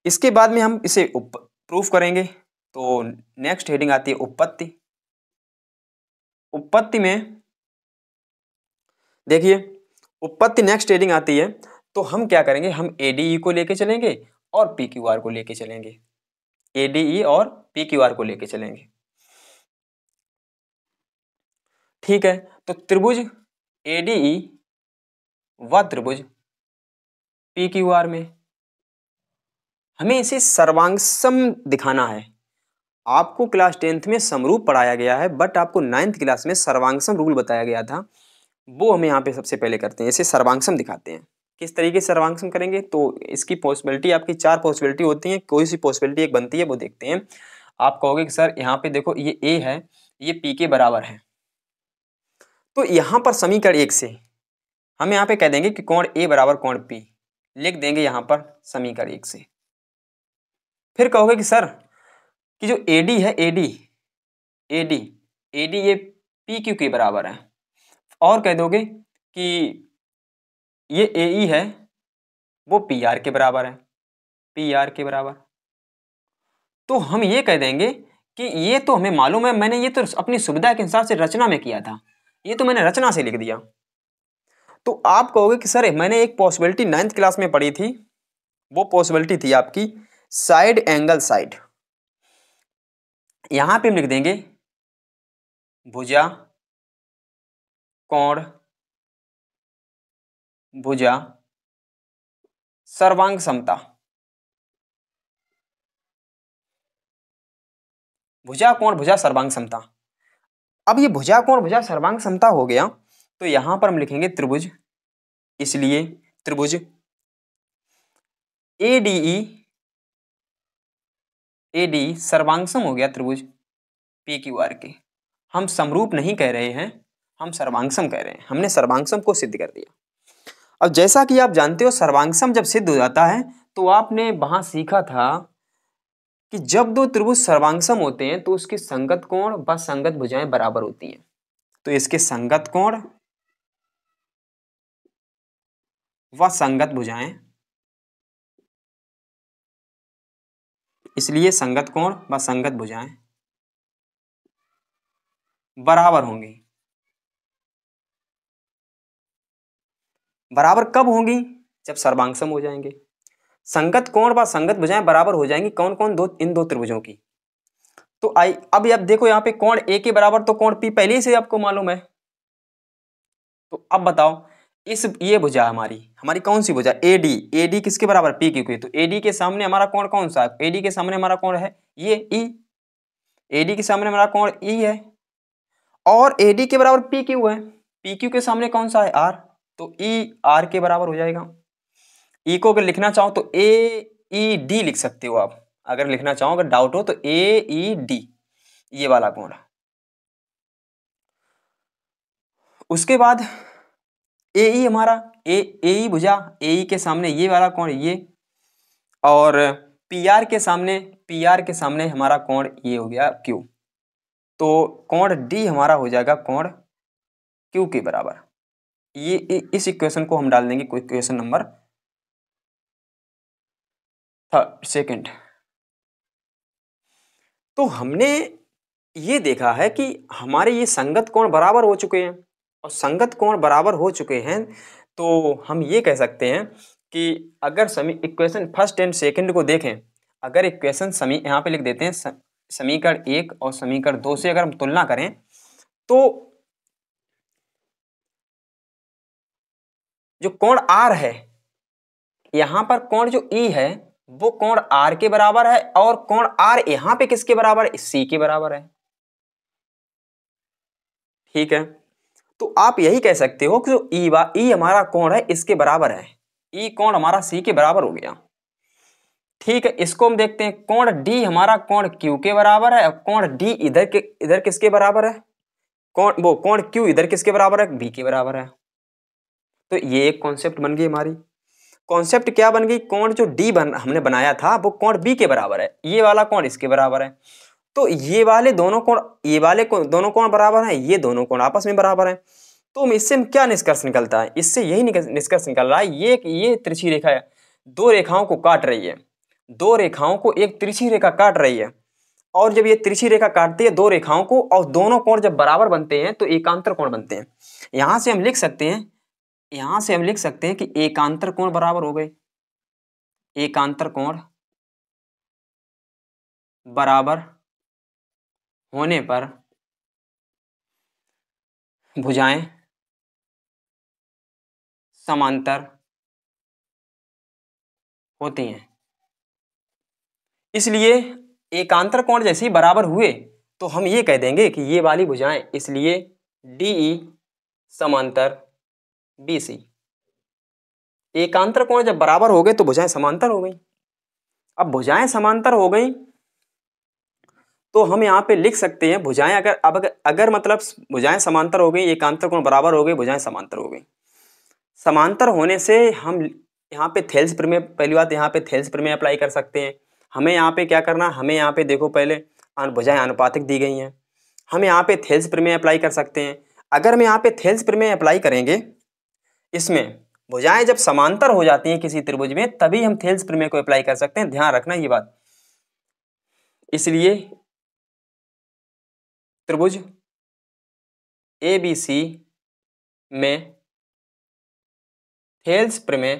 [SPEAKER 1] इसके बाद में हम इसे प्रूफ करेंगे। तो नेक्स्ट हेडिंग आती है उपपत्ति। उपपत्ति में देखिए, उपपत्ति नेक्स्ट हेडिंग आती है। तो हम क्या करेंगे, हम एडीई को लेके चलेंगे और पी क्यू आर को लेके चलेंगे। एडीई और पी क्यू आर को लेके चलेंगे। ठीक है, तो त्रिभुज एडीई व त्रिभुज पी क्यू आर में हमें इसे सर्वांगसम दिखाना है। आपको क्लास 10th में समरूप पढ़ाया गया है, बट आपको 9th क्लास में सर्वांगसम रूल बताया गया था। वो हमें यहाँ पे सबसे पहले करते हैं, इसे सर्वांगसम दिखाते हैं। किस तरीके से सर्वांगसम करेंगे, तो इसकी पॉसिबिलिटी, आपकी चार पॉसिबिलिटी होती हैं, कोई सी पॉसिबिलिटी एक बनती है, वो देखते हैं। आप कहोगे कि सर यहाँ पे देखो ये ए है, ये पी के बराबर है, तो यहाँ पर समीकरण एक से हम यहाँ पे कह देंगे कि कोण ए बराबर कोण पी, लिख देंगे यहाँ पर समीकरण एक से। फिर कहोगे कि सर कि जो एडी है, एडी एडी एडी ये पी क्यू के बराबर है, और कह दोगे कि ये एई है वो पी आर के बराबर है। पी आर के बराबर। तो हम ये कह देंगे कि ये तो हमें मालूम है, मैंने ये तो अपनी सुविधा के हिसाब से रचना में किया था, ये तो मैंने रचना से लिख दिया। तो आप कहोगे कि सर मैंने एक पॉसिबिलिटी 9th क्लास में पढ़ी थी, वो पॉसिबिलिटी थी आपकी साइड एंगल साइड। यहां पे हम लिख देंगे भुजा कोण भुजा सर्वांग समता। भुजा कोण भुजा सर्वांग समता। अब ये भुजा कोण भुजा सर्वांग समता हो गया, तो यहां पर हम लिखेंगे त्रिभुज, इसलिए त्रिभुज एडीई, एडी सर्वांगसम हो गया त्रिभुज पी क्यू आर के। हम समरूप नहीं कह रहे हैं, हम सर्वांगसम कह रहे हैं, हमने सर्वांगसम को सिद्ध कर दिया। अब जैसा कि आप जानते हो सर्वांगसम जब सिद्ध हो जाता है तो आपने वहां सीखा था कि जब दो त्रिभुज सर्वांगसम होते हैं तो उसकी संगत कोण व संगत भुजाएं बराबर होती हैं। तो इसके संगत कोण व संगत भुजाएं, इसलिए संगत कोण व संगत भुजाएं बराबर होंगी। बराबर कब होंगी? जब सर्वांगसम हो जाएंगे। संगत कोण व संगत भुजाएं बराबर हो जाएंगी कौन कौन? दो, इन दो त्रिभुजों की। तो अब देखो यहाँ पे कोण ए के बराबर, तो कोण पी पहले ही से आपको मालूम है। तो अब बताओ ये भुजा हमारी कौन सी भुजा? एडी। एडी किसके बराबर? पी क्यू के। तो एडी के सामने हमारा कोण कौन सा है? एडी के सामने हमारा कोण है ये ई। एडी के सामने हमारा कोण ई है और एडी के बराबर पी क्यू है। पी क्यू के सामने कौन सा है? आर। तो ई आर के बराबर हो जाएगा। ई को अगर लिखना चाहो तो ए ई डी लिख सकते हो आप, अगर लिखना चाहो, अगर डाउट हो तो ए ई डी, ये वाला कोण। उसके बाद ए ई हमारा ए भुजा, ए के सामने ये वाला कोण ये, और पी आर के सामने हमारा कोण ये हो गया क्यू। तो कोण डी हमारा हो जाएगा कोण क्यू के बराबर। ये इस इक्वेशन को हम डाल देंगे इक्वेशन नंबर सेकंड। तो हमने ये देखा है कि हमारे ये संगत कोण बराबर हो चुके हैं, और संगत कोण बराबर हो चुके हैं तो हम ये कह सकते हैं कि अगर इक्वेशन फर्स्ट एंड सेकंड को देखें, अगर इक्वेशन यहाँ पे लिख देते हैं समीकरण 1 और समीकरण 2 से अगर हम तुलना करें तो जो कोण R है, यहां पर कोण जो E है वो कोण R के बराबर है, और कोण R यहां पे किसके बराबर है? C के बराबर है। ठीक है, तो आप यही कह सकते हो कि जो E हमारा कोण है इसके बराबर है, E कोण हमारा C के बराबर हो गया। ठीक है, इसको हम देखते हैं। कोण D हमारा कोण Q के बराबर है, और कोण D इधर किसके बराबर है? कोण Q इधर किसके बराबर है? B के बराबर है। तो ये एक कॉन्सेप्ट बन गई हमारी। कॉन्सेप्ट क्या बन गई? कोण जो हमने बनाया था वो कोण B के बराबर है, ये वाला कोण इसके बराबर है। तो ये वाले दोनों कोण बराबर हैं, ये दोनों कोण आपस में बराबर हैं। तो इससे क्या निष्कर्ष निकलता है? इससे यही निष्कर्ष निकल रहा है ये तिरछी रेखा है, दो रेखाओं को काट रही है, दो रेखाओं को एक तिरछी रेखा काट रही है, और जब ये तिरछी रेखा काटती है दो रेखाओं को, और दोनों कोण जब बराबर बनते हैं तो एकांतर कोण बनते हैं। यहां से हम लिख सकते हैं कि एकांतर कोण बराबर हो गए, एकांतर कोण बराबर होने पर भुजाएं समांतर होती हैं। इसलिए एकांतर कोण जैसे ही बराबर हुए तो हम ये कह देंगे कि ये वाली भुजाएं, इसलिए DE समांतर BC। एकांतर कोण जब बराबर हो गए तो भुजाएं समांतर हो गई। अब भुजाएं समांतर हो गई तो हम यहाँ पे लिख सकते हैं भुजाएं अगर मतलब भुजाएं समांतर हो गई, एकांतर कोण बराबर हो गई, भुजाएं समांतर हो गई। समांतर होने से हम यहाँ पे थेल्स प्रमेय, पहली बात यहाँ पे थेल्स प्रमेय अप्लाई कर सकते हैं। हमें यहाँ पे क्या करना, हमें यहाँ पे देखो पहले भुजाएं आनुपातिक दी गई हैं, हम यहाँ पे थेल्स प्रमेय अप्लाई कर सकते हैं। अगर हम यहाँ पे थेल्स प्रमेय अप्लाई करेंगे इसमें भुजाएं जब समांतर हो जाती हैं किसी त्रिभुज में तभी हम थेल्स प्रमेय को अप्लाई कर सकते हैं, ध्यान रखना ये बात। इसलिए त्रिभुज ABC में थेल्स प्रमेय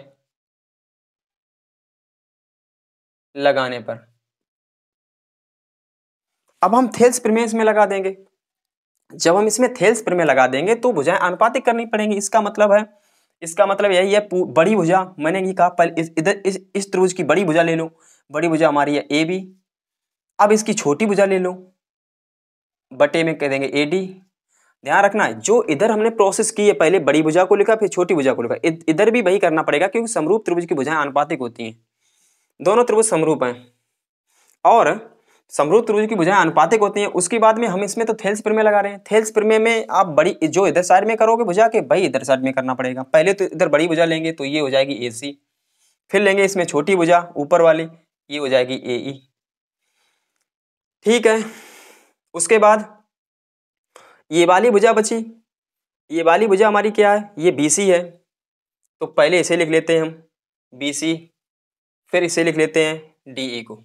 [SPEAKER 1] लगाने पर, अब हम थेल्स प्रमेय इसमें लगा देंगे। जब हम इसमें थेल्स प्रमेय लगा देंगे तो भुजाएं आनुपातिक करनी पड़ेंगी। इसका मतलब यही है, बड़ी भुजा, मैंने ये कहा पहले इधर इस त्रिभुज की बड़ी भुजा ले लो, बड़ी भुजा हमारी है AB। अब इसकी छोटी भुजा ले लो, बटे में कह देंगे AD। ध्यान रखना जो इधर हमने प्रोसेस की है, पहले बड़ी भुजा को लिखा फिर छोटी भुजा को लिखा, इधर भी वही करना पड़ेगा क्योंकि समरूप त्रिभुज की भुजाएं आनुपातिक होती हैं। दोनों त्रिभुज समरूप हैं और समरूप त्रिभुज की भुजाएं आनुपातिक होती हैं। उसके बाद में हम इसमें तो थेल्स प्रमेय लगा रहे हैं। थेल्स प्रमेय में आप बड़ी जो इधर साइड में करोगे भुजा के, भाई इधर साइड में करना पड़ेगा। पहले तो इधर बड़ी भुजा लेंगे तो ये हो जाएगी AC, फिर लेंगे इसमें छोटी भुजा ऊपर वाली, ये हो जाएगी AE। ठीक है, उसके बाद ये वाली भुजा बची, ये वाली भुजा हमारी क्या है, ये BC है, तो पहले इसे लिख लेते हैं हम BC, फिर इसे लिख लेते हैं DE को।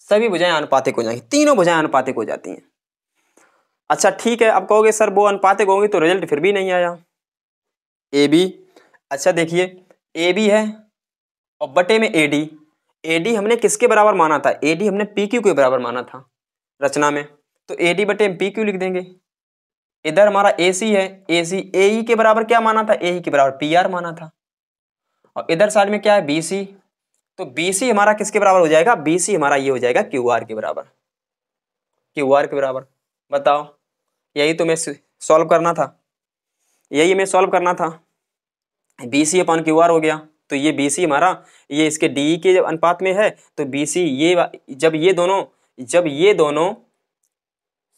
[SPEAKER 1] सभी भुजाएं अनुपातिक हो जाएंगी, तीनों भुजाएं अनुपातिक हो जाती हैं। अच्छा ठीक है, अब कहोगे सर वो अनुपातिक होंगी तो रिजल्ट फिर भी नहीं आया। AB, अच्छा देखिए AB है और बटे में AD। AD हमने किसके बराबर माना था, AD हमने PQ के बराबर माना था रचना में, तो AD बटे PQ लिख देंगे। इधर हमारा AC है, AC AE के बराबर क्या माना था, AE के बराबर PR माना था। और इधर साइड में क्या है BC, तो BC हमारा किसके बराबर हो जाएगा, BC हमारा ये हो जाएगा QR के बराबर, QR के बराबर। बताओ, यही तो मैं सॉल्व करना था, यही हमें सॉल्व करना था। BC अपॉन QR हो गया, तो ये BC हमारा ये इसके DE के जब अनुपात में है तो BC ये जब ये दोनों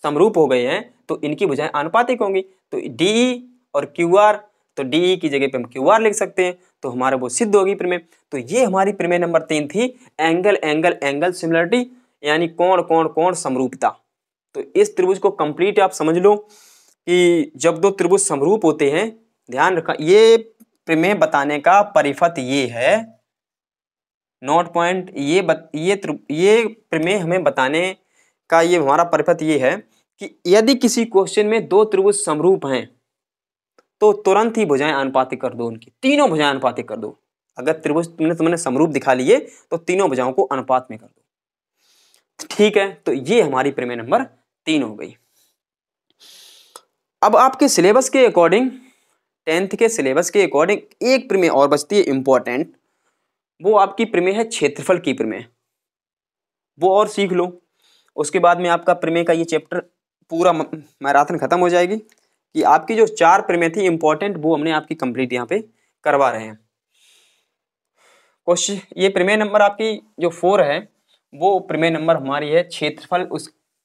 [SPEAKER 1] समरूप हो गए हैं तो इनकी भुजाएं आनुपातिक होंगी। तो DE और QR, तो DE की जगह पे हम QR लिख सकते हैं, तो हमारा वो सिद्ध होगी प्रमेय। तो ये हमारी प्रमेय नंबर 3 थी, एंगल एंगल एंगल सिमिलरिटी, यानी कोण कोण कोण समरूपता। तो इस त्रिभुज को कंप्लीट आप समझ लो कि जब दो त्रिभुज समरूप होते हैं, ध्यान रखा ये प्रमेय बताने का परिपथ ये है, नोट पॉइंट, ये प्रमेय हमें बताने का ये हमारा परिपथ ये है कि यदि किसी क्वेश्चन में दो त्रिभुज समरूप हैं तो तुरंत ही भुजाएं अनुपातिक कर दो, उनकी तीनों भुजाएं अनुपातिक कर दो। अगर त्रिभुज तुमने समरूप दिखा लिए तो तीनों भुजाओं को अनुपात में कर दो। ठीक है, तो ये हमारी प्रमेय नंबर 3 हो गई। अब आपके सिलेबस के अकॉर्डिंग, 10th के सिलेबस के अकॉर्डिंग एक प्रमेय और बचती है इंपॉर्टेंट, वो आपकी प्रमेय है क्षेत्रफल की प्रमेय, वो और सीख लो। उसके बाद में आपका प्रमेय का ये चैप्टर पूरा मैराथन खत्म हो जाएगी कि आपकी जो 4 प्रमेय थी इंपॉर्टेंट वो हमने आपकी कंप्लीट यहाँ पे करवा रहे हैं। क्वेश्चन ये प्रमेय नंबर आपकी जो 4 है वो प्रमेय नंबर हमारी है क्षेत्रफल,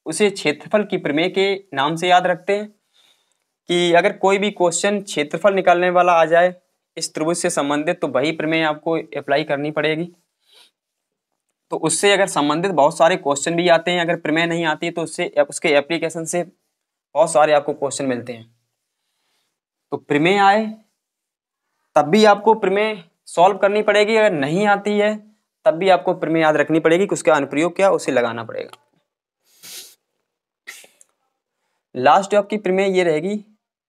[SPEAKER 1] उसे क्षेत्रफल की प्रमेय के नाम से याद रखते हैं कि अगर कोई भी क्वेश्चन क्षेत्रफल निकालने वाला आ जाए इस त्रिभुज से संबंधित तो वही प्रमेय आपको अप्लाई करनी पड़ेगी। तो उससे अगर संबंधित बहुत सारे क्वेश्चन भी आते हैं, अगर प्रमेय नहीं आती तो उसके एप्लीकेशन से बहुत सारे आपको क्वेश्चन मिलते हैं। तो प्रमेय आए तब भी आपको प्रमेय सॉल्व करनी पड़ेगी, अगर नहीं आती है तब भी आपको प्रमेय याद रखनी पड़ेगी कि उसका अनुप्रयोग क्या उसे लगाना पड़ेगा। लास्ट आपकी प्रमेय ये रहेगी,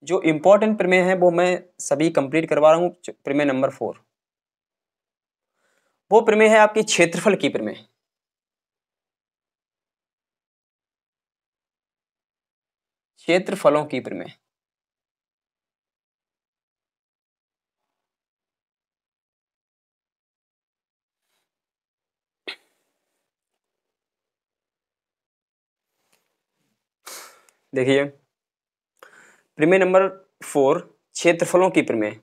[SPEAKER 1] जो इंपॉर्टेंट प्रमेय है वो मैं सभी कंप्लीट करवा रहा हूं। प्रमेय नंबर 4 वो प्रमेय है आपकी क्षेत्रफल की प्रमेय। क्षेत्रफलों की प्रमेय, देखिए प्रमेय नंबर 4 क्षेत्रफलों की प्रमेय।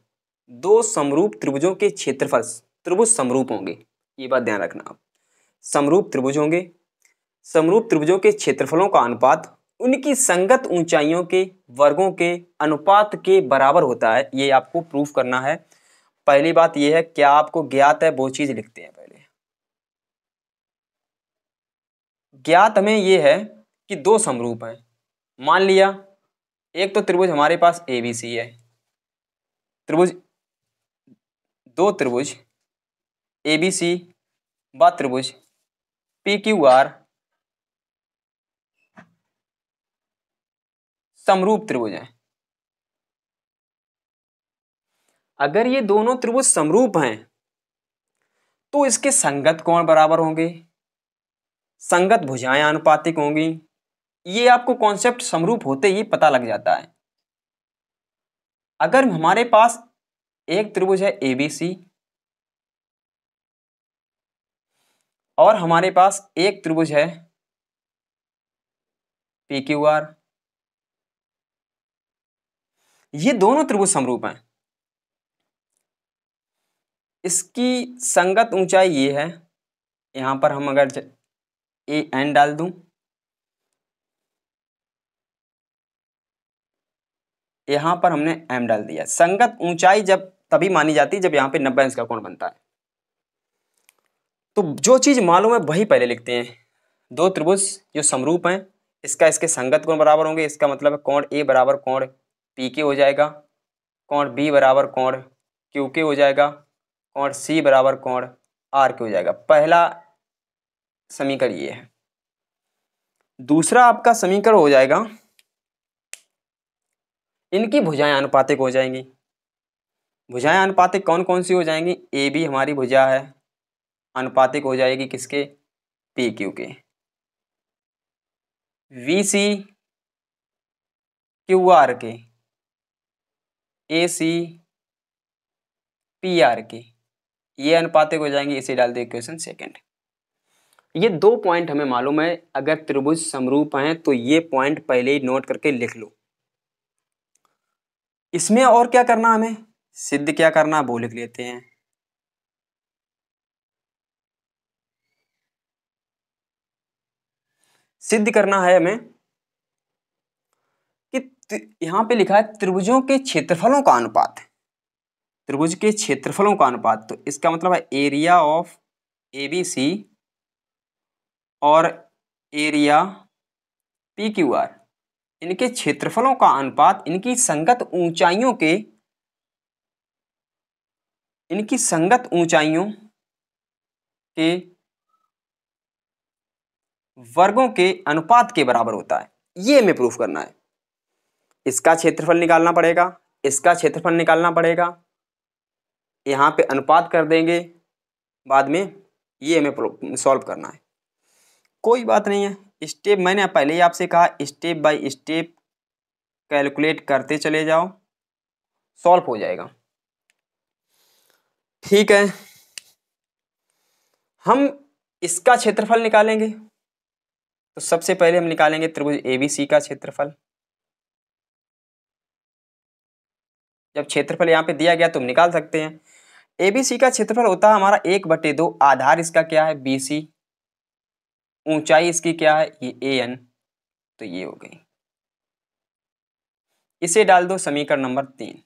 [SPEAKER 1] दो समरूप त्रिभुजों के क्षेत्रफल, त्रिभुज समरूप होंगे, ये बात ध्यान रखना आप। समरूप त्रिभुज होंगे, समरूप त्रिभुजों के क्षेत्रफलों का अनुपात उनकी संगत ऊंचाइयों के वर्गों के अनुपात के बराबर होता है, ये आपको प्रूफ करना है। पहली बात ये है, क्या आपको ज्ञात है वो चीज लिखते हैं पहले। ज्ञात हमें ये है कि दो समरूप हैं, मान लिया एक तो त्रिभुज हमारे पास ABC है, त्रिभुज दो त्रिभुज ABC व त्रिभुज PQR समरूप त्रिभुज हैं। अगर ये दोनों त्रिभुज समरूप हैं तो इसके संगत कोण बराबर होंगे, संगत भुजाएं आनुपातिक होंगी। ये आपको कॉन्सेप्ट समरूप होते ही पता लग जाता है। अगर हमारे पास एक त्रिभुज है ABC और हमारे पास एक त्रिभुज है PQR, ये दोनों त्रिभुज समरूप हैं। इसकी संगत ऊंचाई ये है, यहां पर हम अगर AN डाल दूं, यहां पर हमने M डाल दिया। संगत ऊंचाई जब तभी मानी जाती है जब यहां पे 90 अंश का कोण बनता है। तो जो चीज मालूम है वही पहले लिखते हैं। दो त्रिभुज जो समरूप हैं, इसका इसके संगत कोण बराबर होंगे। इसका मतलब है कोण A बराबर कोण PQ हो जाएगा, कोण B बराबर कोण QQ हो जाएगा, कोण C बराबर कोण RQ हो जाएगा। पहला समीकरण ये है। दूसरा आपका समीकरण हो जाएगा, इनकी भुजाएं आनुपातिक हो जाएंगी। भुजाएं आनुपातिक कौन कौन सी हो जाएंगी? AB हमारी भुजा है, आनुपातिक हो जाएगी किसके? PQ के। VC QR के, AC PR के, ये अनुपातिक हो जाएंगे। इसे डाल दे इक्वेशन सेकंड। ये दो पॉइंट हमें मालूम है। अगर त्रिभुज समरूप हैं तो ये पॉइंट पहले ही नोट करके लिख लो। इसमें और क्या करना, हमें सिद्ध क्या करना वो लिख लेते हैं। सिद्ध करना है हमें कि यहां पे लिखा है त्रिभुजों के क्षेत्रफलों का अनुपात, त्रिभुज के क्षेत्रफलों का अनुपात। तो इसका मतलब है एरिया ऑफ ABC और एरिया PQR, इनके क्षेत्रफलों का अनुपात इनकी संगत ऊंचाइयों के वर्गों के अनुपात के बराबर होता है। ये हमें प्रूफ करना है। इसका क्षेत्रफल निकालना पड़ेगा, इसका क्षेत्रफल निकालना पड़ेगा, यहां पे अनुपात कर देंगे बाद में। ये हमें सॉल्व करना है। कोई बात नहीं है, स्टेप मैंने पहले ही आपसे कहा, स्टेप बाय स्टेप कैलकुलेट करते चले जाओ, सॉल्व हो जाएगा। ठीक है, हम इसका क्षेत्रफल निकालेंगे। तो सबसे पहले हम निकालेंगे त्रिभुज ABC का क्षेत्रफल। जब क्षेत्रफल यहाँ पे दिया गया तो हम निकाल सकते हैं। ABC का क्षेत्रफल होता है हमारा 1/2। आधार इसका क्या है? BC। ऊंचाई इसकी क्या है? ये AN। तो ये हो गई। इसे डाल दो समीकरण नंबर 3।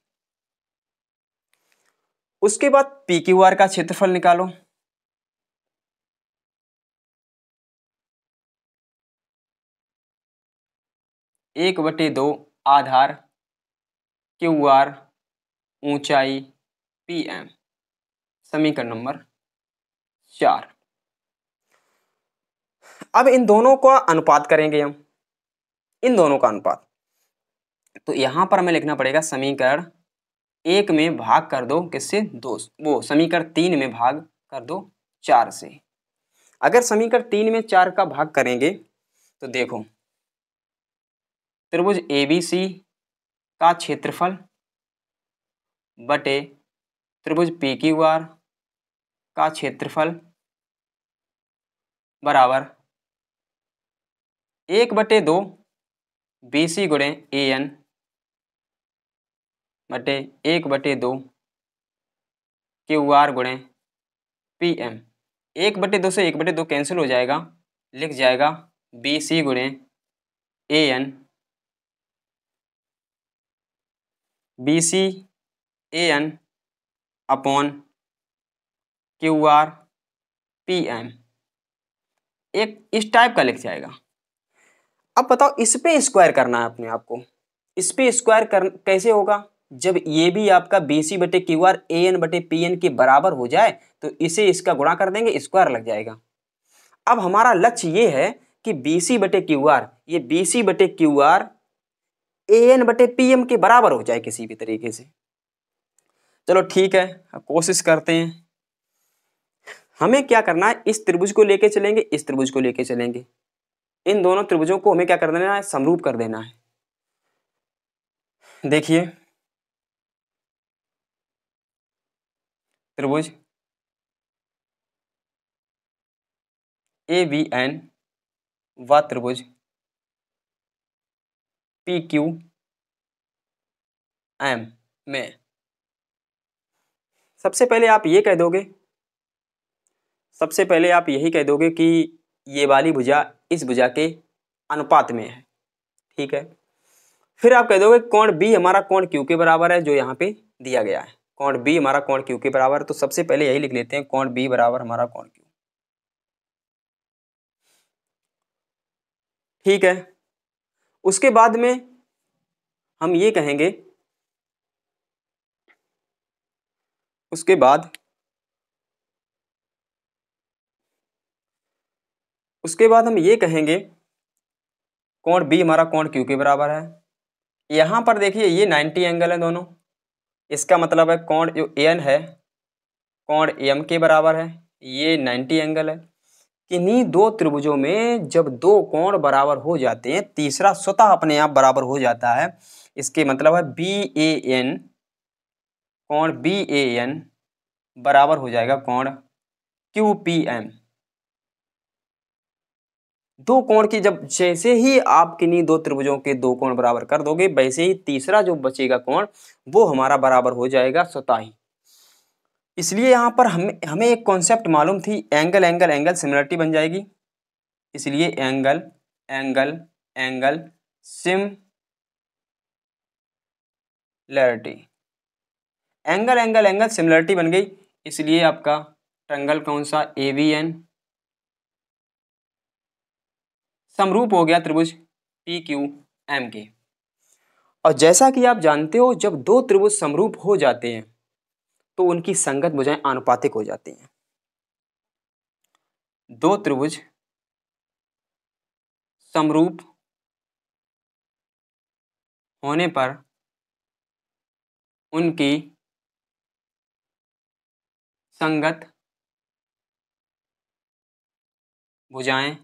[SPEAKER 1] उसके बाद PQR का क्षेत्रफल निकालो। एक बटे दो आधार QR ऊंचाई PM, समीकरण नंबर 4। अब इन दोनों का अनुपात करेंगे हम, इन दोनों का अनुपात। तो यहां पर हमें लिखना पड़ेगा समीकरण 1 में भाग कर दो किससे? 2, वो समीकरण 3 में भाग कर दो 4 से। अगर समीकरण 3 में 4 का भाग करेंगे तो देखो, त्रिभुज ABC का क्षेत्रफल बटे त्रिभुज PQR का क्षेत्रफल बराबर 1/2 BC गुणे AN बटे 1/2 QR गुणे PM। 1/2 से 1/2 कैंसिल हो जाएगा, लिख जाएगा BC गुणे AN, BC AN upon QR PM। एक इस टाइप का लिख जाएगा। अब बताओ, इस पे स्क्वायर करना है अपने आप को। इस पे स्क्वायर कैसे होगा? जब ये भी आपका BC बटे QR AN बटे PN के बराबर हो जाए तो इसे इसका गुणा कर देंगे, स्क्वायर लग जाएगा। अब हमारा लक्ष्य ये है कि BC बटे QR, ये BC बटे QR AN बटे PM के बराबर हो जाए किसी भी तरीके से। चलो ठीक है, कोशिश करते हैं। हमें क्या करना है, इस त्रिभुज को लेके चलेंगे, इस त्रिभुज को लेके चलेंगे, इन दोनों त्रिभुजों को हमें क्या कर देना है, समरूप कर देना है। देखिए त्रिभुज ABN व त्रिभुज PQM में सबसे पहले आप ये कह दोगे, सबसे पहले आप यही कह दोगे कि ये वाली भुजा इस भुजा के अनुपात में है, ठीक है। फिर आप कह दोगे कोण B हमारा कोण Q के बराबर है, जो यहाँ पे दिया गया है। कोण B हमारा कोण Q के बराबर है, तो सबसे पहले यही लिख लेते हैं, कोण B बराबर हमारा कोण Q, ठीक है। उसके बाद में हम ये कहेंगे, उसके बाद हम ये कहेंगे कोण B हमारा कोण Q के बराबर है। यहाँ पर देखिए ये 90 एंगल है दोनों, इसका मतलब है कोण जो AN है कोण AM के बराबर है, ये 90 एंगल है। किन्हीं दो त्रिभुजों में जब दो कोण बराबर हो जाते हैं, तीसरा स्वतः अपने आप बराबर हो जाता है। इसके मतलब है BAN, कोण BAN बराबर हो जाएगा कोण QPM। दो कोण की जब जैसे ही आप किन्हीं दो त्रिभुजों के दो कोण बराबर कर दोगे, वैसे ही तीसरा जो बचेगा कोण वो हमारा बराबर हो जाएगा स्वतः ही। इसलिए यहाँ पर हमें एक कॉन्सेप्ट मालूम थी, एंगल एंगल एंगल सिमिलरिटी बन जाएगी। इसलिए angle angle angle similarity, angle angle angle similarity बन गई। इसलिए आपका ट्रायंगल कौन सा, ABN समरूप हो गया त्रिभुज PQM के। और जैसा कि आप जानते हो, जब दो त्रिभुज समरूप हो जाते हैं तो उनकी संगत भुजाएं आनुपातिक हो जाती हैं। दो त्रिभुज समरूप होने पर उनकी संगत भुजाएं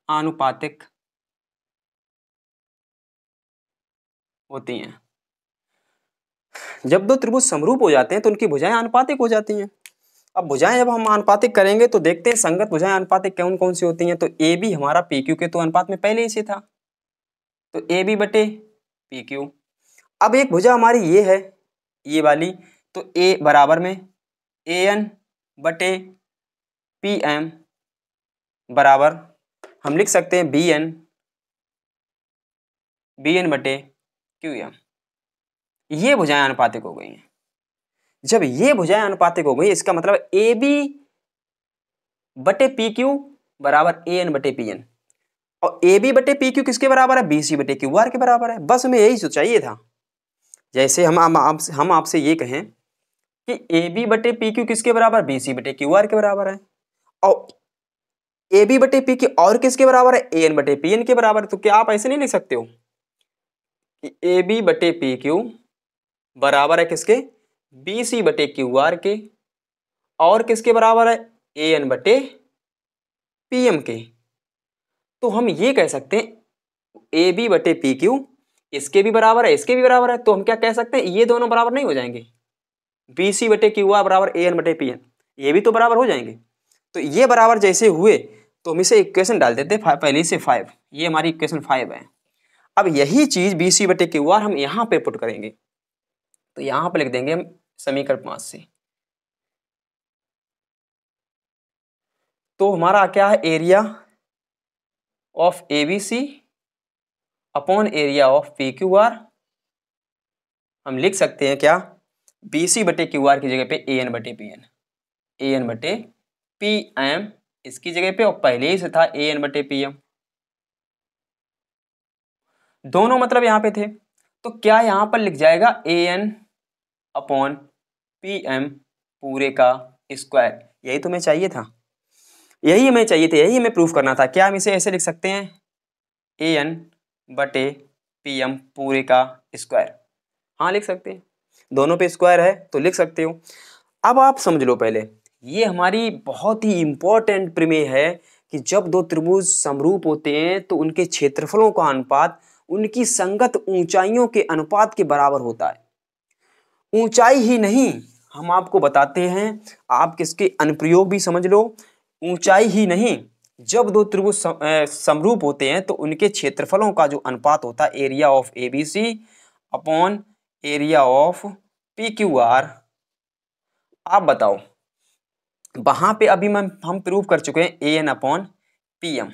[SPEAKER 1] आनुपातिक होती हैं। जब दो त्रिभुज समरूप हो जाते हैं तो उनकी भुजाएं आनुपातिक हो जाती हैं। अब भुजाएं जब हम आनुपातिक करेंगे तो देखते हैं संगत भुजाएं आनुपातिक कौन कौन सी होती हैं। तो AB हमारा PQ के तो अनुपात में पहले ही से था, तो AB बटे PQ। अब एक भुजा हमारी ये है, ये वाली, तो A बराबर में AN बटे PM बराबर हम लिख सकते हैं BN बटे QM। ये भुजाएं आनुपातिक हो गई हैं। जब ये भुजाएं आनुपातिक हो गई, इसका मतलब AB बटे PQ बराबर AN बटे PN, और AB बटे PQ किसके बराबर है, BC बटे QR के बराबर है। बस हमें यही तो चाहिए था। जैसे हम आपसे ये कहें कि AB बटे PQ किसके बराबर, BC बटे QR के बराबर है, और AB बटे PQ और किसके बराबर है, AN बटे PN के बराबर। तो क्या आप ऐसे नहीं लिख सकते हो कि AB बटे PQ बराबर है किसके, BC बटे QR के, और किसके बराबर है, AN बटे PM के। तो हम ये कह सकते हैं AB बटे PQ इसके भी बराबर है, इसके भी बराबर है। तो हम क्या कह सकते हैं, ये दोनों बराबर नहीं हो जाएंगे, BC बटे QR बराबर AN बटे PN, ये भी तो बराबर हो जाएंगे। तो ये बराबर जैसे हुए तो हम इसे इक्वेशन डाल देते हैं पहले से 5, ये हमारी इक्वेशन 5 है। अब यही चीज BC बटे QR हम यहाँ पे पुट करेंगे, तो यहाँ पे लिख देंगे हम समीकरण 5 से। तो हमारा क्या है, area of ABC upon area of PQR। हम लिख सकते हैं क्या, BC बटे QR की जगह पे AN बटे PN, AN बटे PM इसकी जगह पे, और पहले ही से था AN बटे PM, दोनों मतलब यहाँ पे थे। तो क्या यहाँ पर लिख जाएगा an अपॉन pm पूरे का स्क्वायर। यही तो हमें चाहिए था, यही हमें चाहिए था, यही हमें प्रूफ करना था। क्या हम इसे ऐसे लिख सकते हैं, an बटे pm पूरे का स्क्वायर? हाँ लिख सकते हैं, दोनों पे स्क्वायर है तो लिख सकते हो। अब आप समझ लो पहले, ये हमारी बहुत ही इंपॉर्टेंट प्रमेय है कि जब दो त्रिभुज समरूप होते हैं तो उनके क्षेत्रफलों का अनुपात उनकी संगत ऊंचाइयों के अनुपात के बराबर होता है। ऊंचाई ही नहीं, हम आपको बताते हैं, आप किसके अनुप्रयोग भी समझ लो। ऊंचाई ही नहीं, जब दो त्रिभुज समरूप होते हैं तो उनके क्षेत्रफलों का जो अनुपात होता है area of ABC upon area of PQR। आप बताओ, वहां पे अभी हम प्रूव कर चुके हैं an अपॉन PM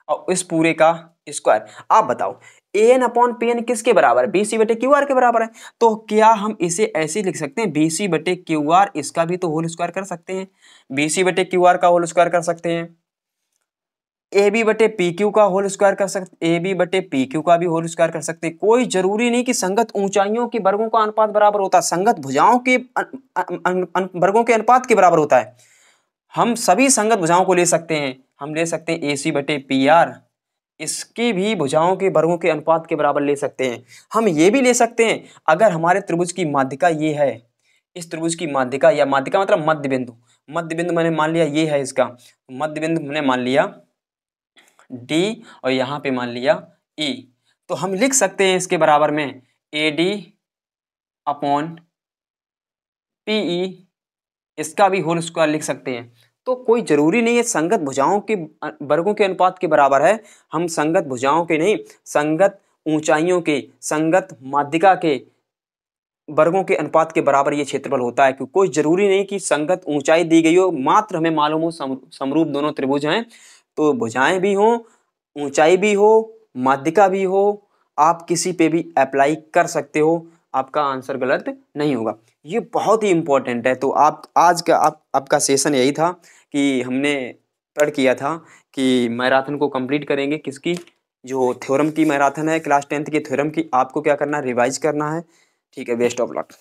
[SPEAKER 1] और इस पूरे का स्क्वायर। आप बताओ an अपॉन PN किसके बराबर है, BC बटे QR के बराबर है। तो क्या हम इसे ऐसे लिख सकते हैं BC बटे QR, इसका भी तो होल स्क्वायर कर सकते हैं, BC बटे QR का होल स्क्वायर कर सकते हैं, AB बटे PQ का होल स्क्वायर कर सकते, AB बटे PQ का भी होल स्क्वायर कर सकते हैं। कोई जरूरी नहीं कि संगत ऊंचाइयों के वर्गों का अनुपात बराबर होता है, संगत भुजाओं के वर्गों के अनुपात के बराबर होता है। हम सभी संगत भुजाओं को ले सकते हैं, हम ले सकते हैं AC बटे PR, इसकी भी भुजाओं के वर्गों के अनुपात के बराबर ले सकते हैं। हम ये भी ले सकते हैं, अगर हमारे त्रिभुज की माध्यिका ये है, इस त्रिभुज की माध्यिका, या माध्यिका मतलब मध्य बिंदु, मध्य बिंदु मैंने मान लिया ये है, इसका मध्य बिंदु मैंने मान लिया D और यहाँ पे मान लिया E, तो हम लिख सकते हैं इसके बराबर में AD अपॉन PE, इसका भी होल स्क्वायर लिख सकते हैं। तो कोई जरूरी नहीं है संगत भुजाओं के वर्गों के अनुपात के बराबर है, हम संगत भुजाओं के नहीं, संगत ऊंचाइयों के, संगत माध्यिका के वर्गों के अनुपात के बराबर ये क्षेत्रफल होता है। क्योंकि कोई जरूरी नहीं कि संगत ऊंचाई दी गई हो, मात्र हमें मालूम हो समरूप दोनों त्रिभुज हैं, तो भुजाएं भी हो, ऊंचाई भी हो, माध्यिका भी हो, आप किसी पे भी अप्लाई कर सकते हो, आपका आंसर गलत नहीं होगा। ये बहुत ही इंपॉर्टेंट है। तो आप आज का आपका सेशन यही था कि हमने तय किया था कि मैराथन को कंप्लीट करेंगे, किसकी, जो थ्योरम की मैराथन है, क्लास 10th की थ्योरम की। आपको क्या करना है, रिवाइज करना है। ठीक है, बेस्ट ऑफ लक।